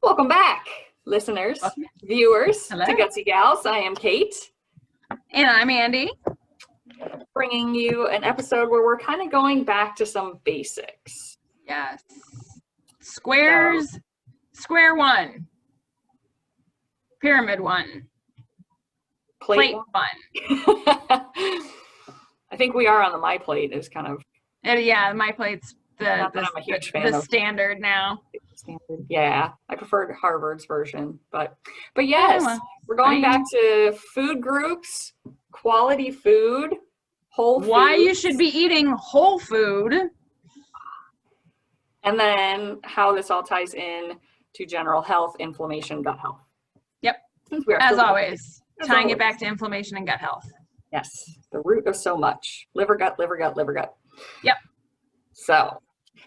Welcome back, listeners, viewers, Hello. to Gutsy Gals. I am Kate. And I'm Andee. Bringing you an episode where we're kind of going back to some basics. Yes. Squares, square one. Pyramid one. Plate one. I think we are on the My Plate is kind of. Yeah, My Plate's Not that I'm a huge fan of standard now. Standard. Yeah, I preferred Harvard's version, but yes, we're going back to food groups, quality food, whole food. Why you should be eating whole food. And then how this all ties in to general health, inflammation, gut health. Yep. As always, tying it back to inflammation and gut health. Yes, the root of so much. Liver, gut, liver, gut, liver, gut. Yep. So,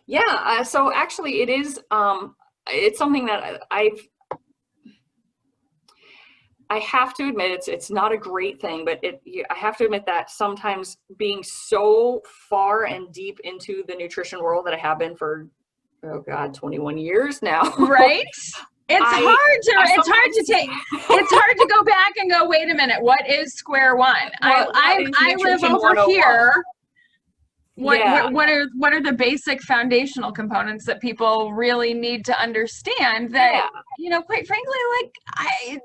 yeah. So actually, it is. It's something that I have to admit it's not a great thing, but I have to admit that sometimes being so far and deep into the nutrition world that I have been for 21 years now. Right? It's hard to go back and go, wait a minute, what is square one? I live over here. What are the basic foundational components that people really need to understand that, quite frankly,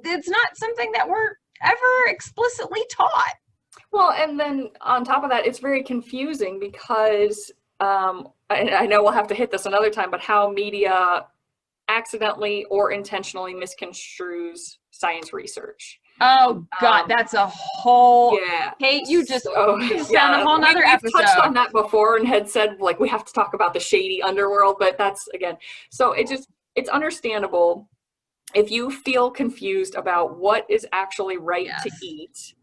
it's not something that we're ever explicitly taught. Well, and then on top of that, it's very confusing because I know we'll have to hit this another time, but how media accidentally or intentionally misconstrues science research. Oh God, that's a whole. Yeah, Kate, you just found a whole nother episode. We've touched on that before and had said we have to talk about the shady underworld, but that's again. So it's understandable if you feel confused about what is actually right to eat.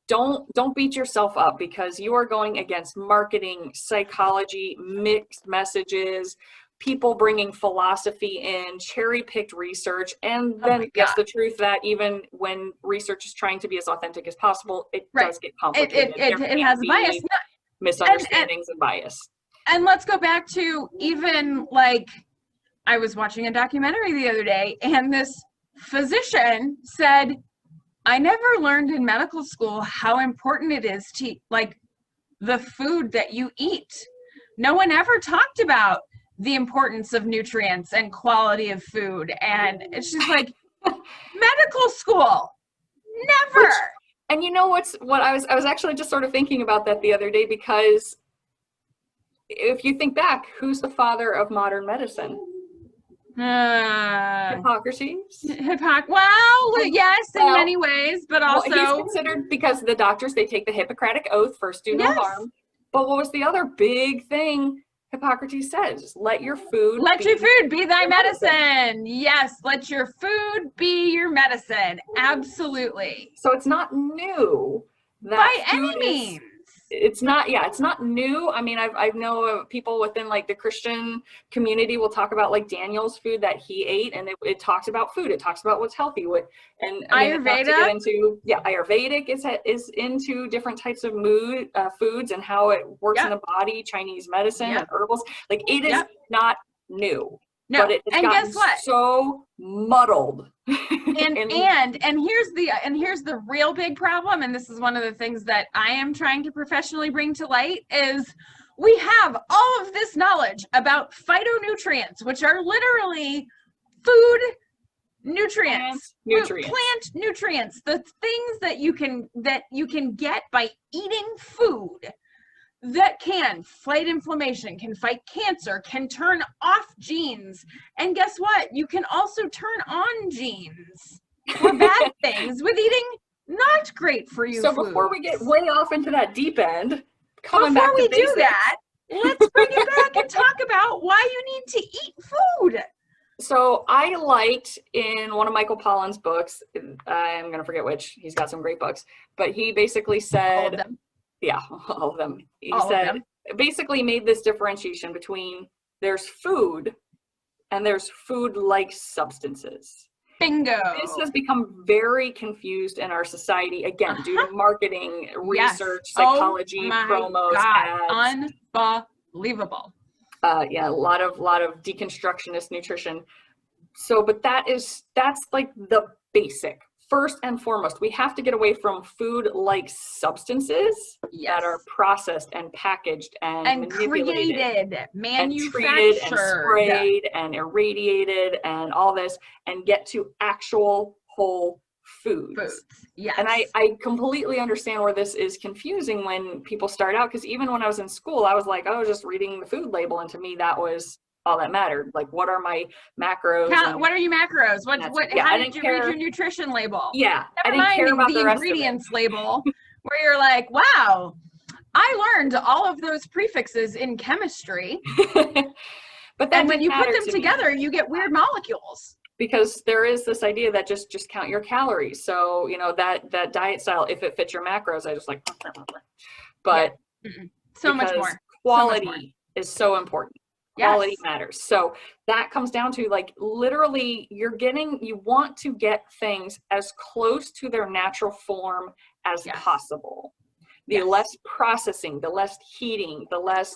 Don't beat yourself up because you are going against marketing, psychology, mixed messages, people bringing philosophy in, cherry-picked research, and then the truth that even when research is trying to be as authentic as possible, it does get complicated. It has bias, misunderstandings and bias. And let's go back to even I was watching a documentary the other day, and this physician said, I never learned in medical school how important it is to the food that you eat. No one ever talked about the importance of nutrients and quality of food. And it's just medical school, never. And you know what I was actually just sort of thinking about that the other day, because if you think back, who's the father of modern medicine? Hippocrates. Well, yes, in many ways, but also he's considered, because the doctors, they take the Hippocratic Oath, first do no harm. But what was the other big thing Hippocrates says? Let your food be thy medicine. Yes, let your food be your medicine. Absolutely. So it's not new. By any means. It's not new. I mean, I know people within the Christian community will talk about Daniel's food that he ate, and it talks about food. It talks about what's healthy. Ayurveda. Ayurvedic is into different types of foods and how it works in the body. Chinese medicine and herbals. It is not new. No, but it's gotten so muddled. And here's the real big problem, and this is one of the things that I am trying to professionally bring to light, is we have all of this knowledge about phytonutrients, which are literally food nutrients, plant nutrients, the things that you can get by eating food that can fight inflammation, can fight cancer, can turn off genes. And guess what? You can also turn on genes for bad things with eating not great for you. So before we get way off into that deep end, let's bring it back and talk about why you need to eat food. So I liked in one of Michael Pollan's books, I'm going to forget which, he's got some great books, but he basically said, all of them. He basically made this differentiation between there's food and there's food-like substances. Bingo. This has become very confused in our society, again, due to marketing, research, psychology, promos, ads. Unbelievable. A lot of deconstructionist nutrition. but that's like the basic. First and foremost, we have to get away from food-like substances that are processed and packaged and manipulated, manufactured, and treated and sprayed and irradiated and all this, and get to actual whole foods. Yes. And I completely understand where this is confusing when people start out, because even when I was in school, I was like, oh, just reading the food label, and to me that was all that mattered. Like, what are my macros? What are your macros? How did you read your nutrition label? Yeah, Never mind the ingredients label, where you're like, wow, I learned all of those prefixes in chemistry. But then when you put them together, you get weird molecules. Because there is this idea that just count your calories. So, you know, that diet style, if it fits your macros, I just like, but so much more. Quality is so important. Quality matters. So that comes down to, like, literally you want to get things as close to their natural form as possible. The less processing, the less heating, the less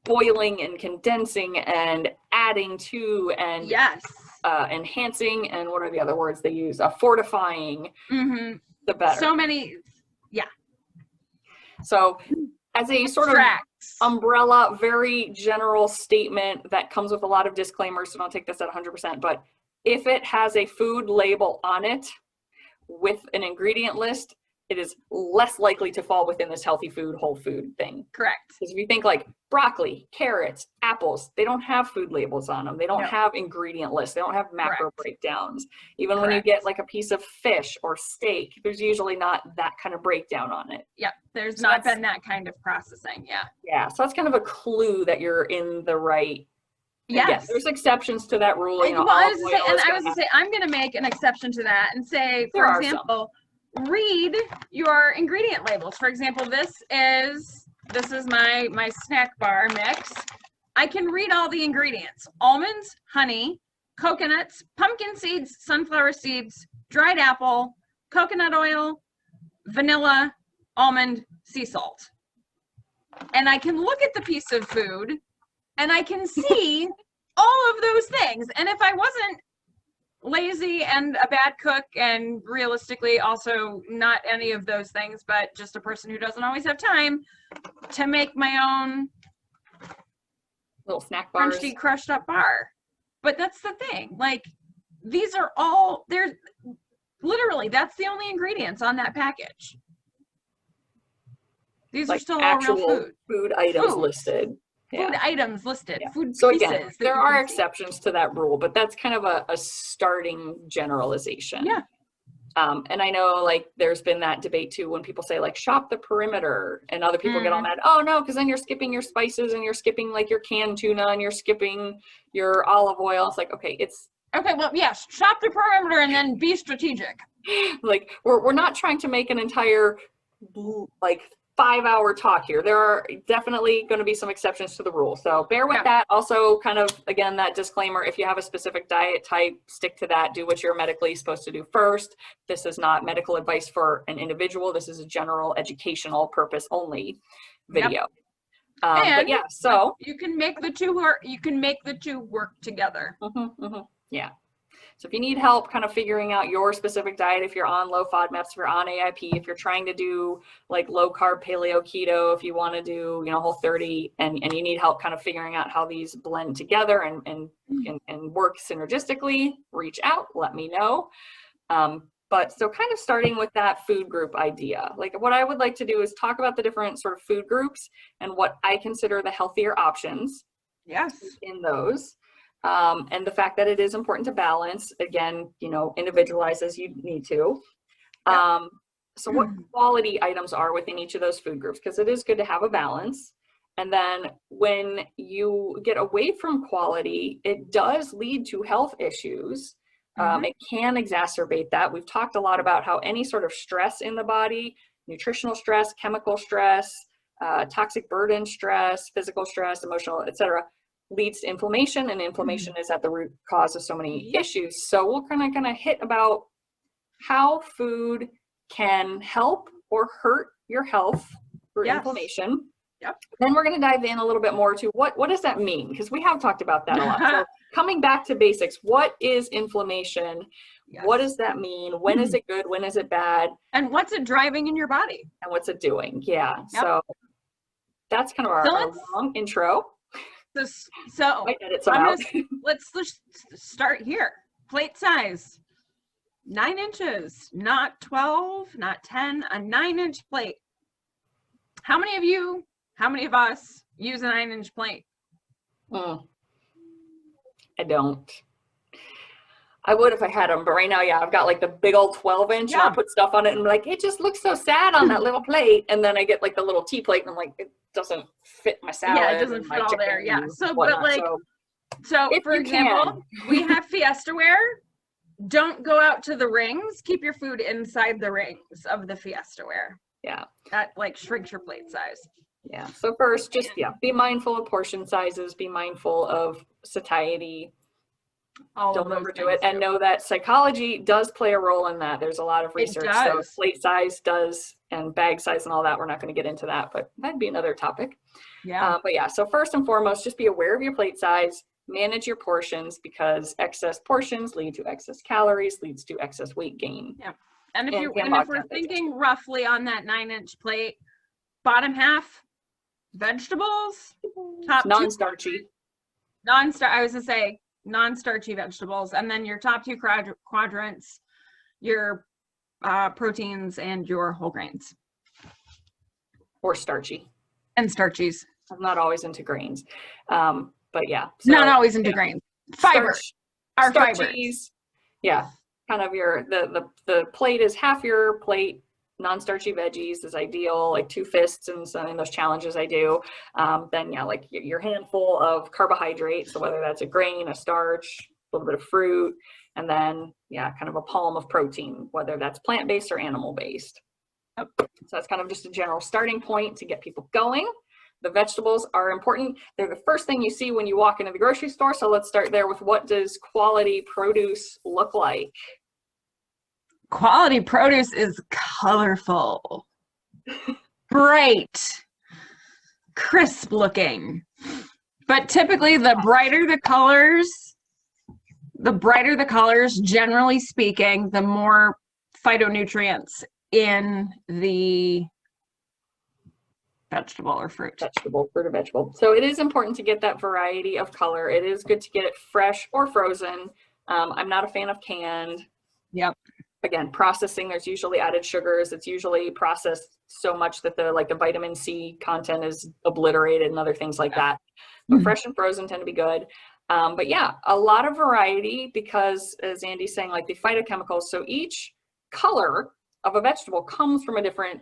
boiling and condensing and adding to and enhancing, and what are the other words they use? Fortifying. The better. So many. So as a sort of umbrella, very general statement that comes with a lot of disclaimers, so don't take this at 100%, but if it has a food label on it with an ingredient list, it is less likely to fall within this healthy food, whole food thing. Correct. Because if you think like broccoli, carrots, apples, they don't have food labels on them. They don't have ingredient lists. They don't have macro breakdowns. Even when you get like a piece of fish or steak, there's usually not that kind of breakdown on it. Yep. There's not been that kind of processing. Yeah. So that's kind of a clue that you're in the right. Yes. There's exceptions to that rule. You know, I was going to say, I'm going to make an exception to that and say, for example, read your ingredient labels. For example, this is my snack bar mix. I can read all the ingredients: almonds, honey, coconuts, pumpkin seeds, sunflower seeds, dried apple, coconut oil, vanilla, almond, sea salt. And I can look at the piece of food and I can see all of those things. And if I wasn't lazy and a bad cook, and realistically also not any of those things, but just a person who doesn't always have time to make my own little snack bars, crunchy crushed up bar. But that's the thing, like, these are all, there's literally, that's the only ingredients on that package. These like are still actual all real food items listed. Food items listed. Food so pieces. Again, there are exceptions to that rule, but that's kind of a starting generalization. And I know, like, there's been that debate too when people say, like, shop the perimeter, and other people get all mad. Oh no, because then you're skipping your spices, and you're skipping like your canned tuna, and you're skipping your olive oil. It's like, okay, well, yes, shop the perimeter and then be strategic. Like, we're not trying to make an entire like 5-hour talk here. There are definitely going to be some exceptions to the rule, so bear with that. Also, kind of, again, that disclaimer: if you have a specific diet type, stick to that. Do what you're medically supposed to do first. This is not medical advice for an individual. This is a general educational purpose only video. But yeah, so you can make the two work together. Yeah. So if you need help kind of figuring out your specific diet, if you're on low FODMAPs, if you're on AIP, if you're trying to do like low carb paleo keto, if you want to do, you know, Whole30, and you need help kind of figuring out how these blend together and work synergistically, reach out, let me know. But so kind of starting with that food group idea, like what I would like to do is talk about the different sort of food groups and what I consider the healthier options in those. And the fact that it is important to balance, again, you know, individualize as you need to. So what quality items are within each of those food groups, because it is good to have a balance. And then when you get away from quality, it does lead to health issues. It can exacerbate that. We've talked a lot about how any sort of stress in the body, nutritional stress, chemical stress, toxic burden stress, physical stress, emotional, etc., leads to inflammation, and inflammation is at the root cause of so many issues. So we're kind of hit about how food can help or hurt your health through inflammation. Yep. Then we're going to dive in a little bit more to what does that mean? Because we have talked about that a lot. So coming back to basics, what is inflammation? Yes. What does that mean? When is it good? When is it bad? And what's it driving in your body? And what's it doing? Yeah. Yep. So that's kind of our long intro. So let's start here. Plate size, 9 inches, not 12, not 10, a 9-inch plate. How many of us use a 9-inch plate? I don't. I would if I had them, but right now, yeah, I've got like the big old 12-inch, and I'll put stuff on it, and I'm like, it just looks so sad on that little plate. And then I get like the little tea plate, and I'm like, it doesn't fit my salad. Yeah, it doesn't fit all there. Yeah. So, but like, so for example, we have Fiesta ware. Don't go out to the rings. Keep your food inside the rings of the Fiesta ware. Yeah. That like shrinks your plate size. Yeah. So first, just, be mindful of portion sizes, be mindful of satiety. Don't overdo it, and know that psychology does play a role in that. There's a lot of research. So plate size does, and bag size and all that. We're not going to get into that, but that'd be another topic. Yeah. But yeah, so first and foremost, just be aware of your plate size, manage your portions, because excess portions lead to excess calories, leads to excess weight gain. Yeah. And if we're thinking roughly on that 9-inch plate, bottom half, vegetables, top non-starchy. I was gonna say non-starchy vegetables, and then your top 2 quadrants, your proteins and your whole grains. Or starchy. And starchies. I'm not always into grains. But yeah. So, not always into grains. Fiber. Our fibers. Yeah. Kind of the plate is half your plate. Non-starchy veggies is ideal, like 2 fists and some in those challenges I do. Then like your handful of carbohydrates, so whether that's a grain, a starch, a little bit of fruit, and then kind of a palm of protein, whether that's plant-based or animal-based. So that's kind of just a general starting point to get people going. The vegetables are important. They're the first thing you see when you walk into the grocery store. So let's start there with, what does quality produce look like? Quality produce is colorful, bright, crisp looking. But typically the brighter the colors, generally speaking, the more phytonutrients in the vegetable or fruit. Fruit or vegetable. So it is important to get that variety of color. It is good to get it fresh or frozen. I'm not a fan of canned. Yep. Again, processing, there's usually added sugars. It's usually processed so much that the vitamin C content is obliterated and other things like that. But fresh and frozen tend to be good. But yeah, a lot of variety, because as Andy's saying, like the phytochemicals, so each color of a vegetable comes from a different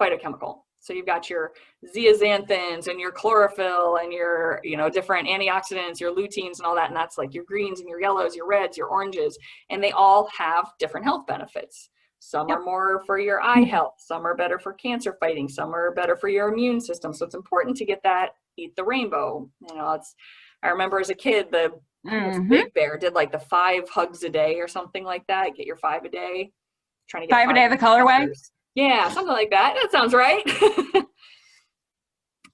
phytochemical. So you've got your zeaxanthins and your chlorophyll and your, different antioxidants, your luteins and all that. And that's like your greens and your yellows, your reds, your oranges, and they all have different health benefits. Some are more for your eye health. Some are better for cancer fighting. Some are better for your immune system. So it's important to get that, eat the rainbow. I remember as a kid, the Big Bear did like the 5 hugs a day or something like that. Get your 5 a day. Trying to get 5 a day, the colorway. Yeah, something like that. That sounds right.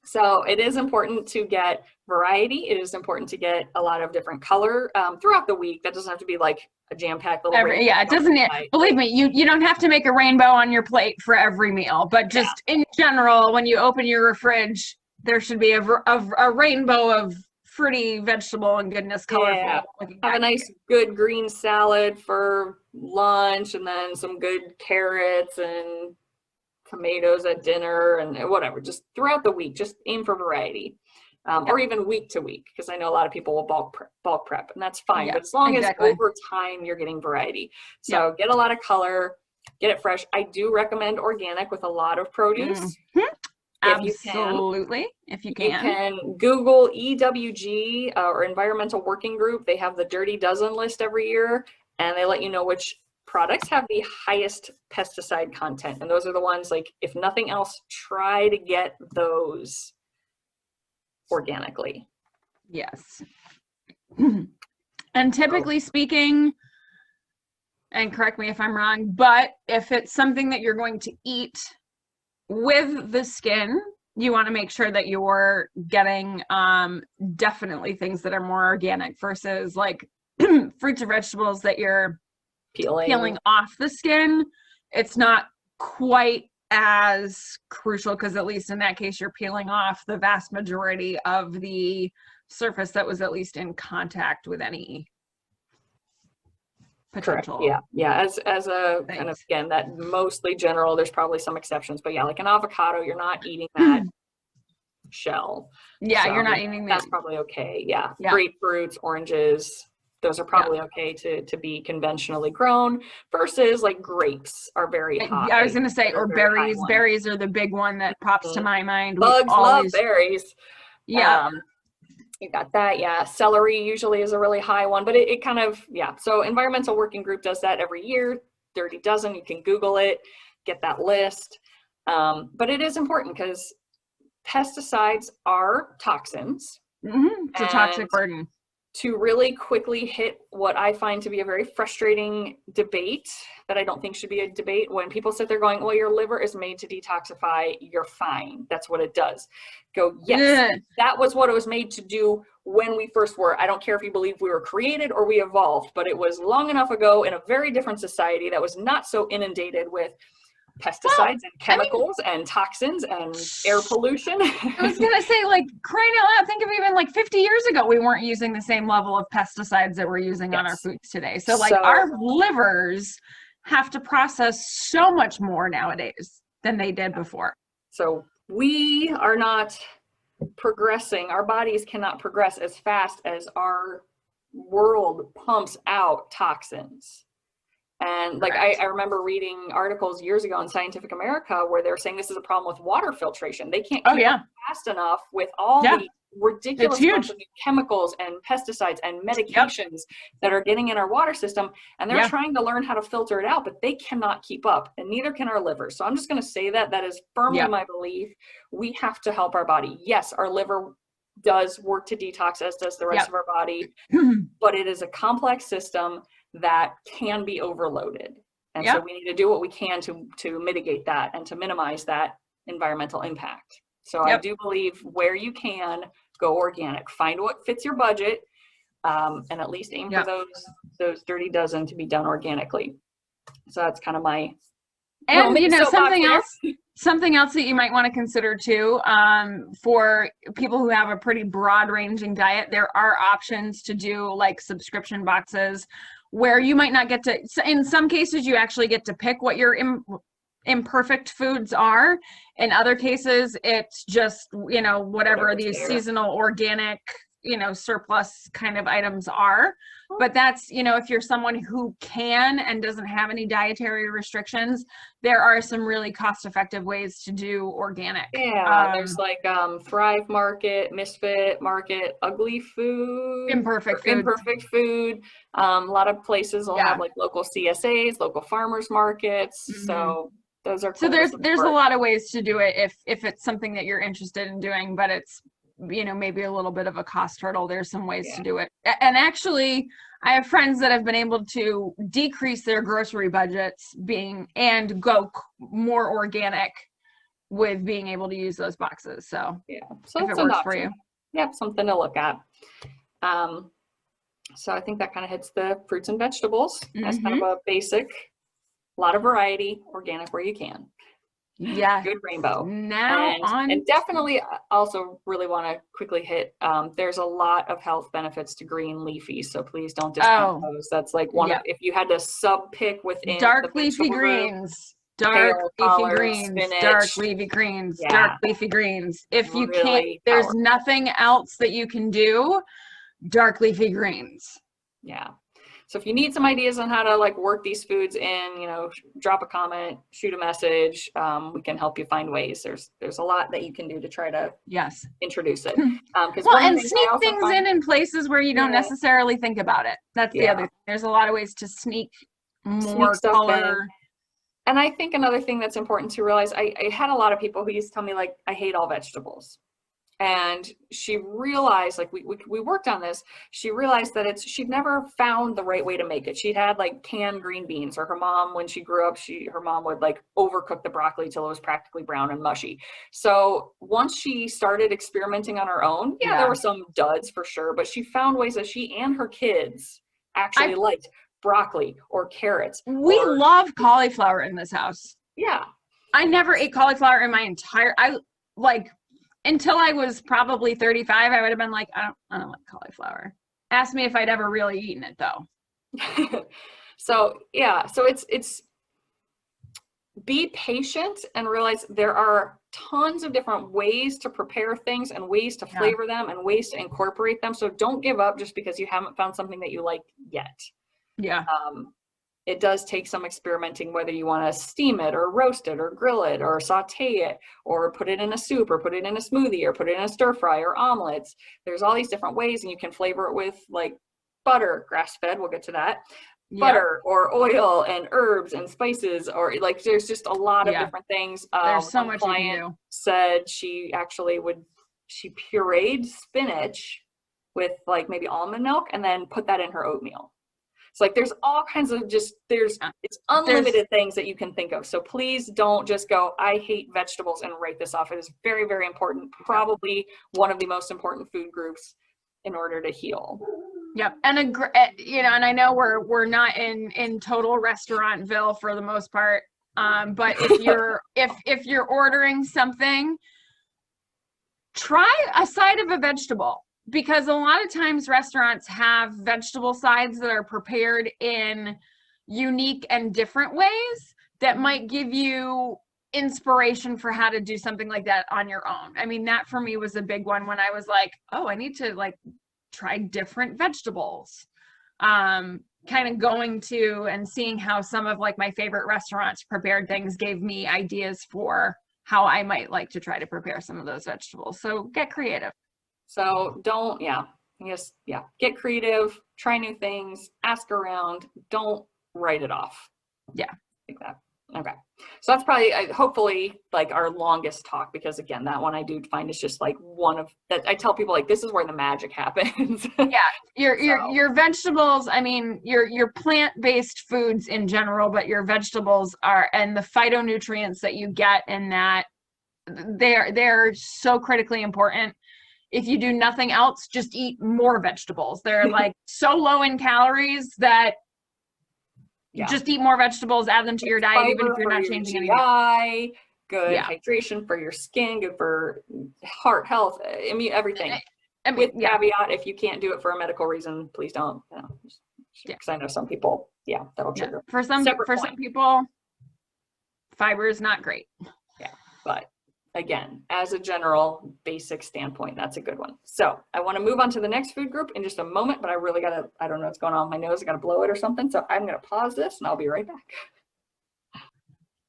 So it is important to get variety. It is important to get a lot of different color throughout the week. That doesn't have to be like a jam-packed little rainbow. Yeah, it doesn't. Believe me, you don't have to make a rainbow on your plate for every meal, but just in general, when you open your fridge, there should be a rainbow of fruity, vegetable, and goodness, colorful. Yeah. Have a nice, good green salad for lunch, and then some good carrots and tomatoes at dinner, and whatever. Just throughout the week, just aim for variety, or even week to week, because I know a lot of people will bulk prep, and that's fine. But as long as over time you're getting variety, so get a lot of color, get it fresh. I do recommend organic with a lot of produce. Absolutely. If you can. You can Google EWG or Environmental Working Group. They have the Dirty Dozen list every year, and they let you know which products have the highest pesticide content. And those are the ones, like, if nothing else, try to get those organically. Yes. And typically speaking, and correct me if I'm wrong, but if it's something that you're going to eat with the skin, You want to make sure that you're getting definitely things that are more organic versus like fruits and vegetables that you're peeling off the skin. It's not quite as crucial because at least in that case you're peeling off the vast majority of the surface that was at least in contact with any potential. Correct. Yeah. As a kind of, again, that mostly general, there's probably some exceptions, but yeah, like an avocado, you're not eating that shell. Yeah, so you're not eating that. That's probably okay. Yeah. Grapefruits, oranges, those are probably okay to be conventionally grown versus like grapes are very high. I was going to say, or berries. Berries are the big one that pops to my mind. Bugs love berries. Yeah. You got that. Yeah. Celery usually is a really high one, but it kind of, yeah. So Environmental Working Group does that every year. Dirty Dozen, you can Google it, get that list. But it is important because pesticides are toxins. It's a toxic burden. To really quickly hit what I find to be a very frustrating debate that I don't think should be a debate, when people sit there going, well, your liver is made to detoxify, you're fine. That's what it does. Go, yes, that was what it was made to do when we first were. I don't care if you believe we were created or we evolved, but it was long enough ago in a very different society that was not so inundated with pesticides and chemicals and toxins and air pollution. I was gonna say, like, crying out loud, think of even like 50 years ago, we weren't using the same level of pesticides that we're using on our foods today. So like our livers have to process so much more nowadays than they did before. So we are not progressing. Our bodies cannot progress as fast as our world pumps out toxins. And like, I remember reading articles years ago in Scientific America where they're saying this is a problem with water filtration. They can't keep up fast enough with all the ridiculous amounts of chemicals and pesticides and medications that are getting in our water system. And they're trying to learn how to filter it out, but they cannot keep up, and neither can our livers. So I'm just going to say that is firmly my belief. We have to help our body. Yes, our liver does work to detox, as does the rest of our body, but it is a complex system that can be overloaded. And so we need to do what we can to mitigate that and to minimize that environmental impact. So I do believe where you can, go organic. Find what fits your budget, and at least aim for those Dirty Dozen to be done organically. So that's kind of my something else that you might want to consider too, for people who have a pretty broad ranging diet, there are options to do like subscription boxes where you might not get to, in some cases you actually get to pick what your imperfect foods are. In other cases it's just, whatever these seasonal organic, surplus kind of items are. But that's, if you're someone who can and doesn't have any dietary restrictions, there are some really cost-effective ways to do organic. There's like Thrive Market, Misfit Market, Ugly Food, Imperfect Food. A lot of places will have like local CSAs, local farmers markets. So those are cool. So there's a lot of ways to do it if it's something that you're interested in doing, but it's maybe a little bit of a cost hurdle. There's some ways to do it. And actually, I have friends that have been able to decrease their grocery budgets and go more organic with being able to use those boxes. So so if it works for you. Something to look at. So I think that kind of hits the fruits and vegetables. That's kind of a basic, a lot of variety, organic where you can. Good rainbow. And definitely also really want to quickly hit, there's a lot of health benefits to green leafy, so please don't discount those. That's like one of, if you had to sub pick within dark leafy greens, dark leafy greens. If you can't, there's nothing else that you can do, dark leafy greens. So if you need some ideas on how to like work these foods in, drop a comment, shoot a message. We can help you find ways. There's a lot that you can do to try to introduce it. And sneak things in places where you don't necessarily think about it. That's the other thing. There's a lot of ways to sneak more color. And I think another thing that's important to realize, I had a lot of people who used to tell me like, I hate all vegetables. And she realized, like, we worked on this. She realized that she'd never found the right way to make it. She'd had like canned green beans, or her mom, when she grew up, her mom would like overcook the broccoli till it was practically brown and mushy. So once she started experimenting on her own, there were some duds for sure, but she found ways that she and her kids actually liked broccoli or carrots. We love cauliflower in this house. Yeah. I never ate cauliflower in my entire, until I was probably 35, I would have been like, I don't like cauliflower. Ask me if I'd ever really eaten it though. So it's be patient and realize there are tons of different ways to prepare things and ways to flavor them and ways to incorporate them. So don't give up just because you haven't found something that you like yet. Yeah. It does take some experimenting, whether you want to steam it or roast it or grill it or saute it or put it in a soup or put it in a smoothie or put it in a stir fry or omelets. There's all these different ways, and you can flavor it with like butter, grass-fed, we'll get to that, butter or oil and herbs and spices, or like there's just a lot of different things. There's so much you can do. Said she actually she pureed spinach with like maybe almond milk and then put that in her oatmeal. So like there's all kinds of it's unlimited things that you can think of. So please don't just go, I hate vegetables, and write this off. It is very, very important. Probably one of the most important food groups in order to heal. Yep. And and I know we're not in total restaurantville for the most part. But if you're ordering something, try a side of a vegetable. Because a lot of times restaurants have vegetable sides that are prepared in unique and different ways that might give you inspiration for how to do something like that on your own. I mean, that for me was a big one when I was like, oh, I need to like try different vegetables. Kind of going to and seeing how some of like my favorite restaurants prepared things gave me ideas for how I might like to try to prepare some of those vegetables. So get creative. So get creative, try new things, ask around, don't write it off. Yeah. Like that. Okay. So that's probably, hopefully, like our longest talk, because again, that one I do find is just like one of that. I tell people like, this is where the magic happens. Yeah. Your vegetables, I mean, your plant-based foods in general, but your vegetables and the phytonutrients that you get in that, they're so critically important. If you do nothing else, just eat more vegetables. They're like so low in calories that just eat more vegetables, add them to your diet, even if you're not changing anything. Good hydration for your skin, good for heart health, I mean, everything. With caveat, if you can't do it for a medical reason, please don't. Because I know some people, that'll trigger. For some people, fiber is not great. Yeah, but again, as a general basic standpoint, that's a good one. So I want to move on to the next food group in just a moment, but I really I don't know what's going on with my nose. I got to blow it or something. So I'm going to pause this and I'll be right back.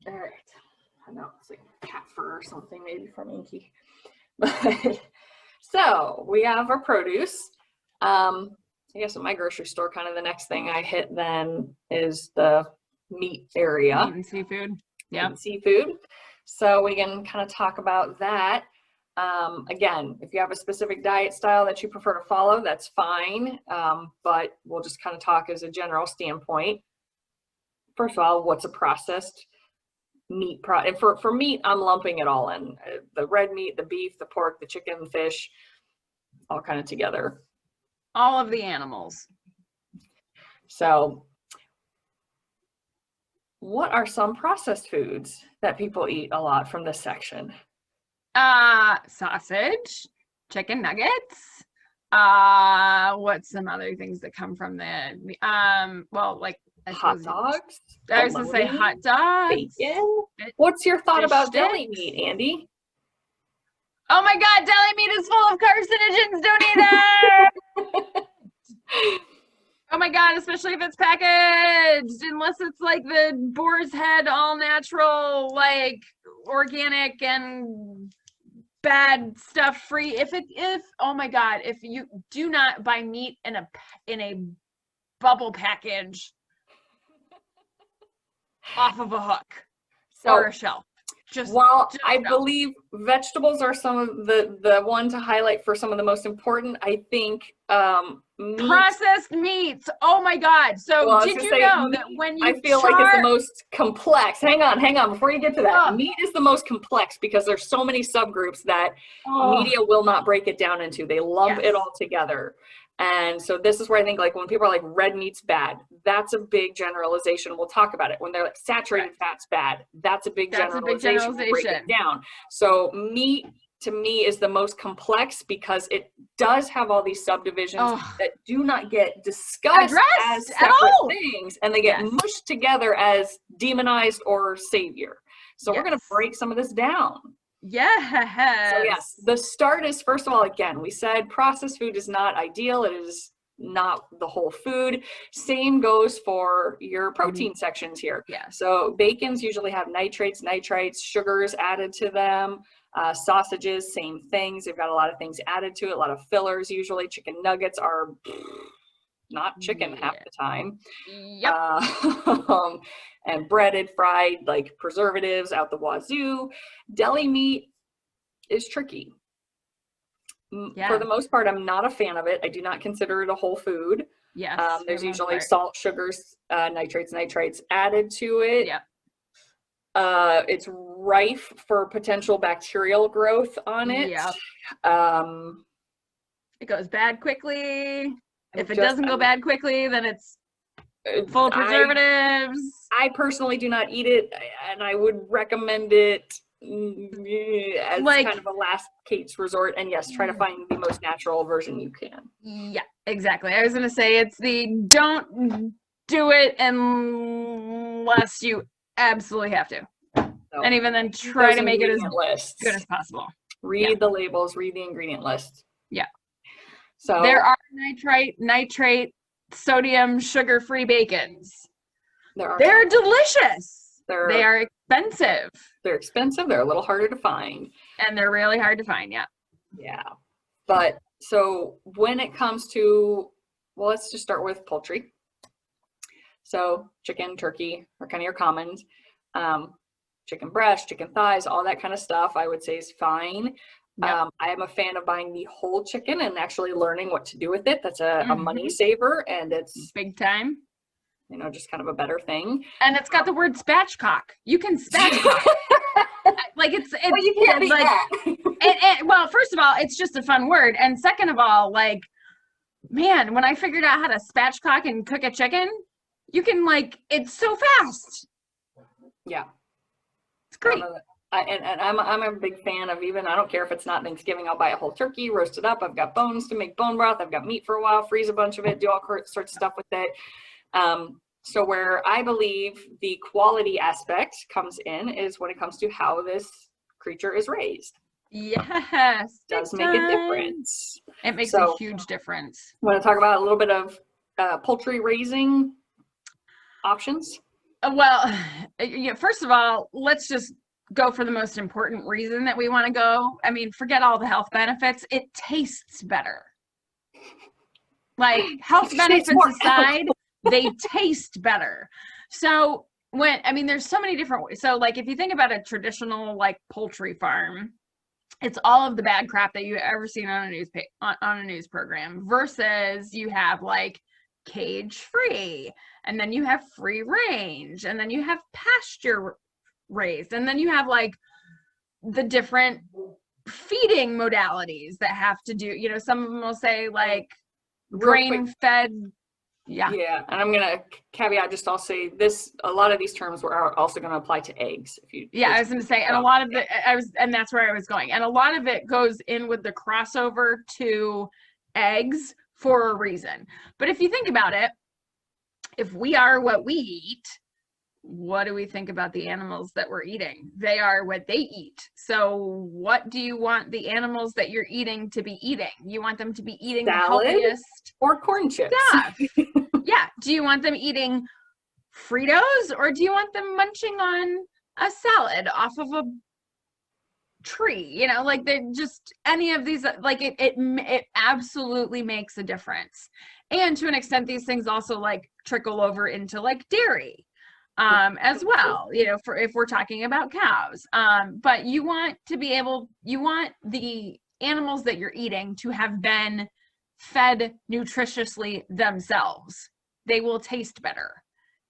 All right. I know it's like cat fur or something, maybe from Inky. So we have our produce. I guess at my grocery store, kind of the next thing I hit then is the meat area. Meat and seafood. Yeah. Meat and seafood. So we can kind of talk about that. Again, if you have a specific diet style that you prefer to follow, that's fine. But we'll just kind of talk as a general standpoint. First of all, what's a processed meat product? And for meat, I'm lumping it all in. The red meat, the beef, the pork, the chicken, the fish, all kind of together. All of the animals. So what are some processed foods that people eat a lot from this section? Sausage, chicken nuggets. What's some other things that come from the hot dogs. I was gonna say hot dogs. Bacon. What's your thought about deli meat, Andy? Oh my God, deli meat is full of carcinogens. Don't eat it. Oh my God, especially if it's packaged, unless it's like the boar's head, all natural, like organic and bad stuff free. Oh my God, if you do not buy meat in a bubble package off of a hook or a shelf. I believe vegetables are some of the one to highlight for some of the most important. I think processed meats. Oh my God. So did you know that when you I feel like it's the most complex. Hang on. Before you get to that, meat is the most complex because there's so many subgroups that media will not break it down into. They lump it all together. And so this is where I think, like, when people are like red meat's bad, that's a big generalization. We'll talk about it. When they're like saturated fat's bad, that's a big generalization. We'll break it down. So meat to me is the most complex because it does have all these subdivisions that do not get discussed as separate things, and they get mushed together as demonized or savior. So we're going to break some of this down. Yes. So yes, the start is, first of all, again, we said processed food is not ideal. It is not the whole food. Same goes for your protein sections here. So bacons usually have nitrates, nitrites, sugars added to them. Sausages, same things. They've got a lot of things added to it, a lot of fillers usually. Chicken nuggets are not chicken half the time. And breaded, fried, like preservatives out the wazoo. Deli meat is tricky. For the most part, I'm not a fan of it. I do not consider it a whole food. There's usually salt, sugars, nitrates, nitrites added to it. It's rife for potential bacterial growth on it. It goes bad quickly. If it doesn't go bad quickly, then it's full of preservatives. I personally do not eat it, and I would recommend it as like, kind of a last case resort. And yes, try to find the most natural version you can. Yeah, exactly. I was going to say it's the don't do it unless you absolutely have to. So, and even then, try to make it as good as possible. Read the labels, read the ingredient list. So there are nitrate, sodium, sugar-free bacons. They're delicious. They are expensive. They're expensive. They're a little harder to find. And they're really hard to find, But so when it comes to, well, let's just start with poultry. So chicken, turkey are kind of your commons. Chicken breast, chicken thighs, all that kind of stuff, I would say is fine. I am a fan of buying the whole chicken and actually learning what to do with it. That's a money saver, and it's big time. You know, just kind of a better thing. And it's got the word spatchcock. You can spatchcock. Like it's well, you can't like that. Well, first of all, it's just a fun word, and second of all, like, man, when I figured out how to spatchcock and cook a chicken, you can like it's so fast. It's great. And I'm a big fan of, even, I don't care if it's not Thanksgiving, I'll buy a whole turkey, roast it up. I've got bones to make bone broth. I've got meat for a while, freeze a bunch of it, do all sorts of stuff with it. So where I believe the quality aspect comes in is when it comes to how this creature is raised. Yes. It does make a difference. It makes a huge difference. I want to talk about a little bit of poultry raising options. Well, first of all, let's just go for the most important reason that we want to go. I mean, forget all the health benefits. It tastes better. Like, health benefits aside, they taste better. So there's so many different ways. So like, if you think about a traditional like poultry farm, it's all of the bad crap that you've ever seen on a news program, versus you have like cage free, and then you have free range, and then you have pasture raised, and then you have like the different feeding modalities that have to do, you know, some of them will say like grain fed. And I'm gonna caveat, just I'll say this, a lot of these terms are also going to apply to eggs. I was going to say, and a lot of it, and that's where I was going, and a lot of it goes in with the crossover to eggs for a reason. But if you think about it, if we are what we eat, what do we think about the animals that we're eating? They are what they eat. So what do you want the animals that you're eating to be eating? You want them to be eating salad, the healthiest or corn chips stuff. Do you want them eating Fritos, or do you want them munching on a salad off of a tree? You know, like, they're just, any of these, like, it absolutely makes a difference. And to an extent, these things also like trickle over into like dairy. as well, you know, for if we're talking about cows. But you want the animals that you're eating to have been fed nutritiously themselves. They will taste better.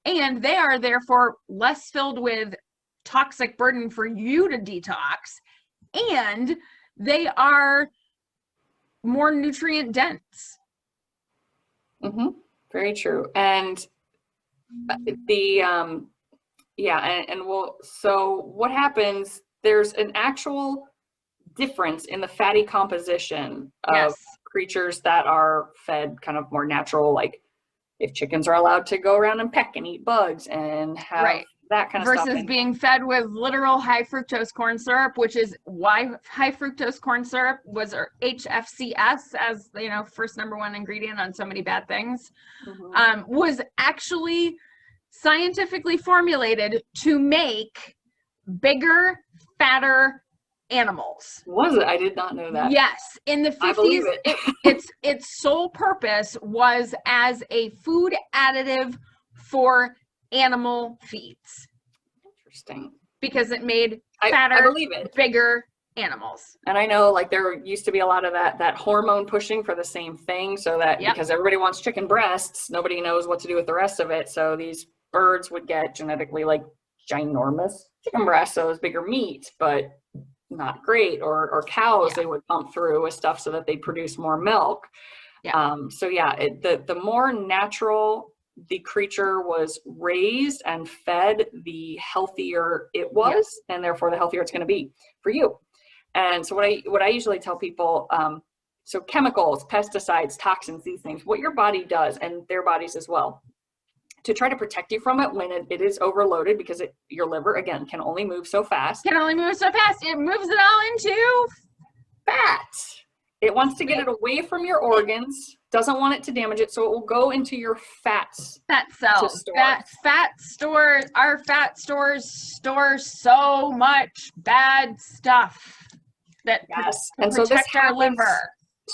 And they are therefore less filled with toxic burden for you to detox. And they are more nutrient dense. Mm-hmm. Very true. And the so what happens, there's an actual difference in the fatty composition of creatures that are fed kind of more natural, like if chickens are allowed to go around and peck and eat bugs and have that kind of stuff. Versus being fed with literal high fructose corn syrup, which is why high fructose corn syrup was HFCS, as you know, first #1 ingredient on so many bad things, was actually scientifically formulated to make bigger, fatter animals. Was it? I did not know that. Yes, in the 50s, I believe it. its sole purpose was as a food additive for animal feeds. Interesting. Because it made fatter, bigger animals. And I know, like, there used to be a lot of that hormone pushing for the same thing, so that because everybody wants chicken breasts, nobody knows what to do with the rest of it. So these birds would get genetically like ginormous chicken breasts, so it was bigger meat, but not great. Or cows, they would pump through with stuff so that they produce more milk. The more natural the creature was raised and fed, the healthier it was, and therefore the healthier it's going to be for you. And so what I usually tell people, so chemicals, pesticides, toxins, these things, what your body does, and their bodies as well, to try to protect you from it when it is overloaded, because your liver, again, can only move so fast. It moves it all into fat. It wants to get it away from your organs, doesn't want it to damage it, so it will go into your fats. Fat cells. Our fat stores store so much bad stuff that and so this our liver.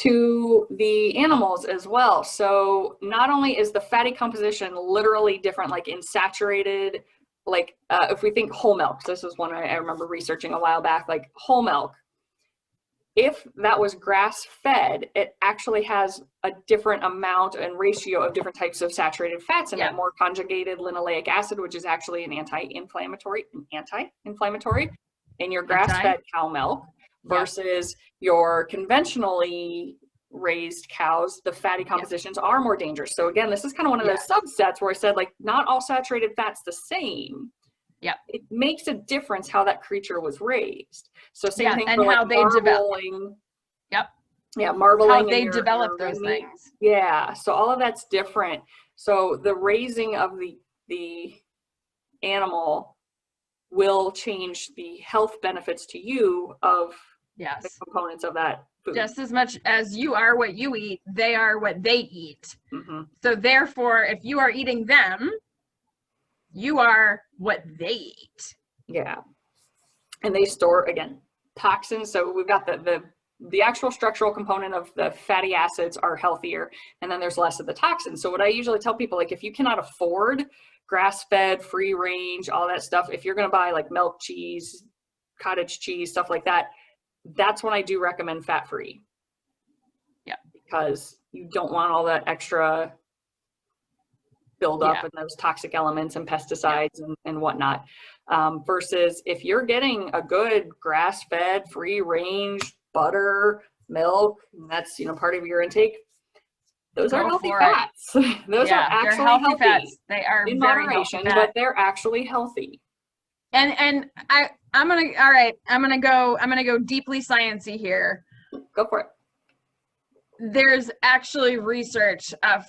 To the animals as well. So not only is the fatty composition literally different, like in saturated, like if we think whole milk, this is one I remember researching a while back, like whole milk. If that was grass-fed, it actually has a different amount and ratio of different types of saturated fats in it, more conjugated linoleic acid, which is actually an anti-inflammatory in your grass-fed cow milk, versus your conventionally raised cows. The fatty compositions are more dangerous. So again, this is kind of one of those subsets where I said, like, not all saturated fat's the same. It makes a difference how that creature was raised. So same thing and for how like they develop. Marbling. How they develop those things. So all of that's different. So the raising of the animal will change the health benefits to you of the components of that food. Just as much as you are what you eat, they are what they eat. So therefore, if you are eating them, you are what they eat. And they store, again, toxins. So we've got the actual structural component of the fatty acids are healthier, and then there's less of the toxins. So what I usually tell people, like, if you cannot afford grass-fed, free range, all that stuff, if you're going to buy like milk cheese, cottage cheese, stuff like that, that's when I do recommend fat-free. Because you don't want all that extra build up in those toxic elements and pesticides and whatnot. Versus if you're getting a good grass-fed, free range butter, milk, and that's, part of your intake, those are healthy fats. Those are actually healthy fats. They are in very moderation, but they're actually healthy. And I'm gonna go deeply sciencey here. Go for it. There's actually research of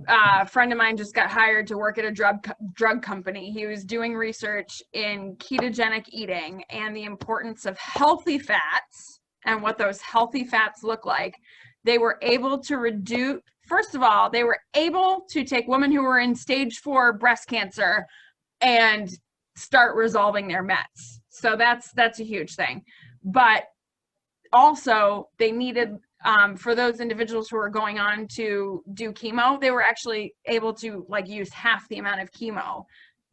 a friend of mine just got hired to work at a drug company. He was doing research in ketogenic eating and the importance of healthy fats and what those healthy fats look like. They were able to reduce, first of all, they were able to take women who were in stage 4 breast cancer and start resolving their mets. So that's a huge thing. But also they needed, for those individuals who are going on to do chemo, they were actually able to use half the amount of chemo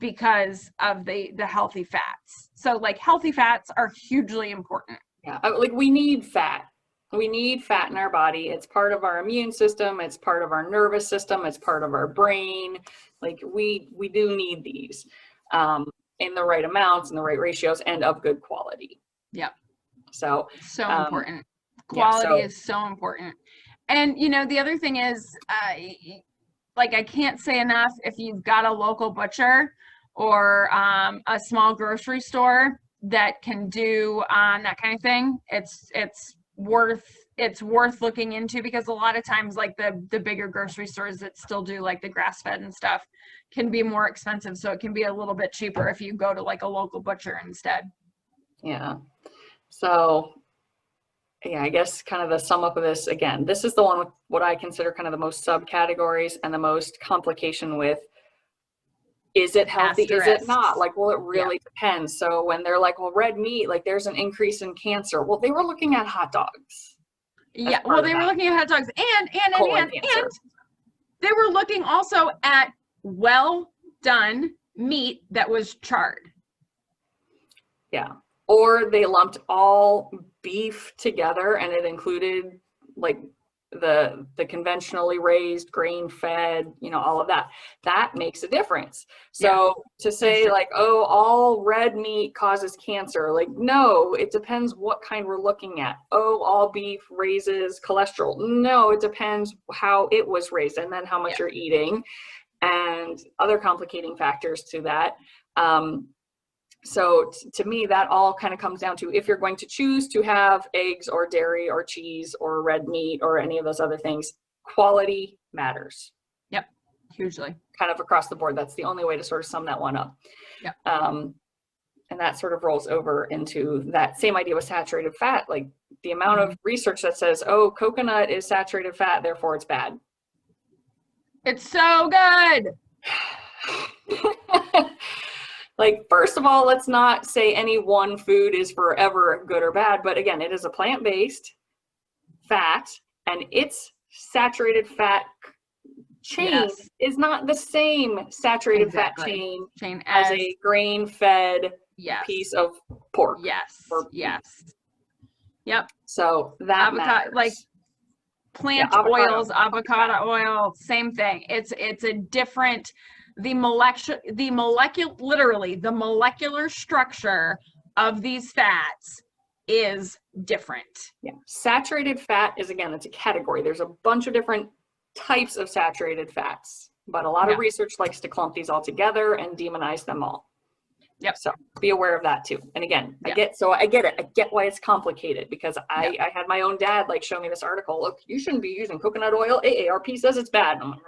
because of the healthy fats. So like healthy fats are hugely important. Yeah, like we need fat. We need fat in our body. It's part of our immune system. It's part of our nervous system. It's part of our brain. Like we do need these in the right amounts, in the right ratios, and of good quality. Yep. So important. Quality is so important. And you know, the other thing is, like I can't say enough, if you've got a local butcher or a small grocery store that can do that kind of thing, it's worth looking into, because a lot of times like the bigger grocery stores that still do like the grass-fed and stuff can be more expensive, so it can be a little bit cheaper if you go to like a local butcher instead. Yeah. So yeah, I guess kind of the sum up of this, again, this is the one with what I consider kind of the most subcategories and the most complication with, is it healthy? Is it not? Like, well, it really depends. So when they're like, well, red meat, like there's an increase in cancer. Well, they were looking at hot dogs. Yeah, well, they were looking at hot dogs and they were looking also at well done meat that was charred. Yeah. Or they lumped all beef together and it included like the conventionally raised, grain fed, you know, all of that. That makes a difference. So to say like, oh, all red meat causes cancer, like, no, it depends what kind we're looking at. Oh, all beef raises cholesterol. No, it depends how it was raised and then how much you're eating and other complicating factors to that. So to me, that all kind of comes down to, if you're going to choose to have eggs or dairy or cheese or red meat or any of those other things, quality matters. Yep, hugely. Kind of across the board. That's the only way to sort of sum that one up. Yep. And that sort of rolls over into that same idea with saturated fat, like the amount of research that says, oh, coconut is saturated fat, therefore it's bad. It's so good. Like, first of all, let's not say any one food is forever good or bad, but again, it is a plant-based fat, and its saturated fat chain is not the same saturated fat chain as a grain-fed piece of pork. Yep. So that matters. Like plant oils, avocado oil, same thing. It's a different. Literally the molecular structure of these fats is different. Yeah. Saturated fat is, again, it's a category. There's a bunch of different types of saturated fats, but a lot of research likes to clump these all together and demonize them all. Yep. So be aware of that too. And again, I get it. I get why it's complicated, because I had my own dad like show me this article. Look, you shouldn't be using coconut oil. AARP says it's bad. And I'm like,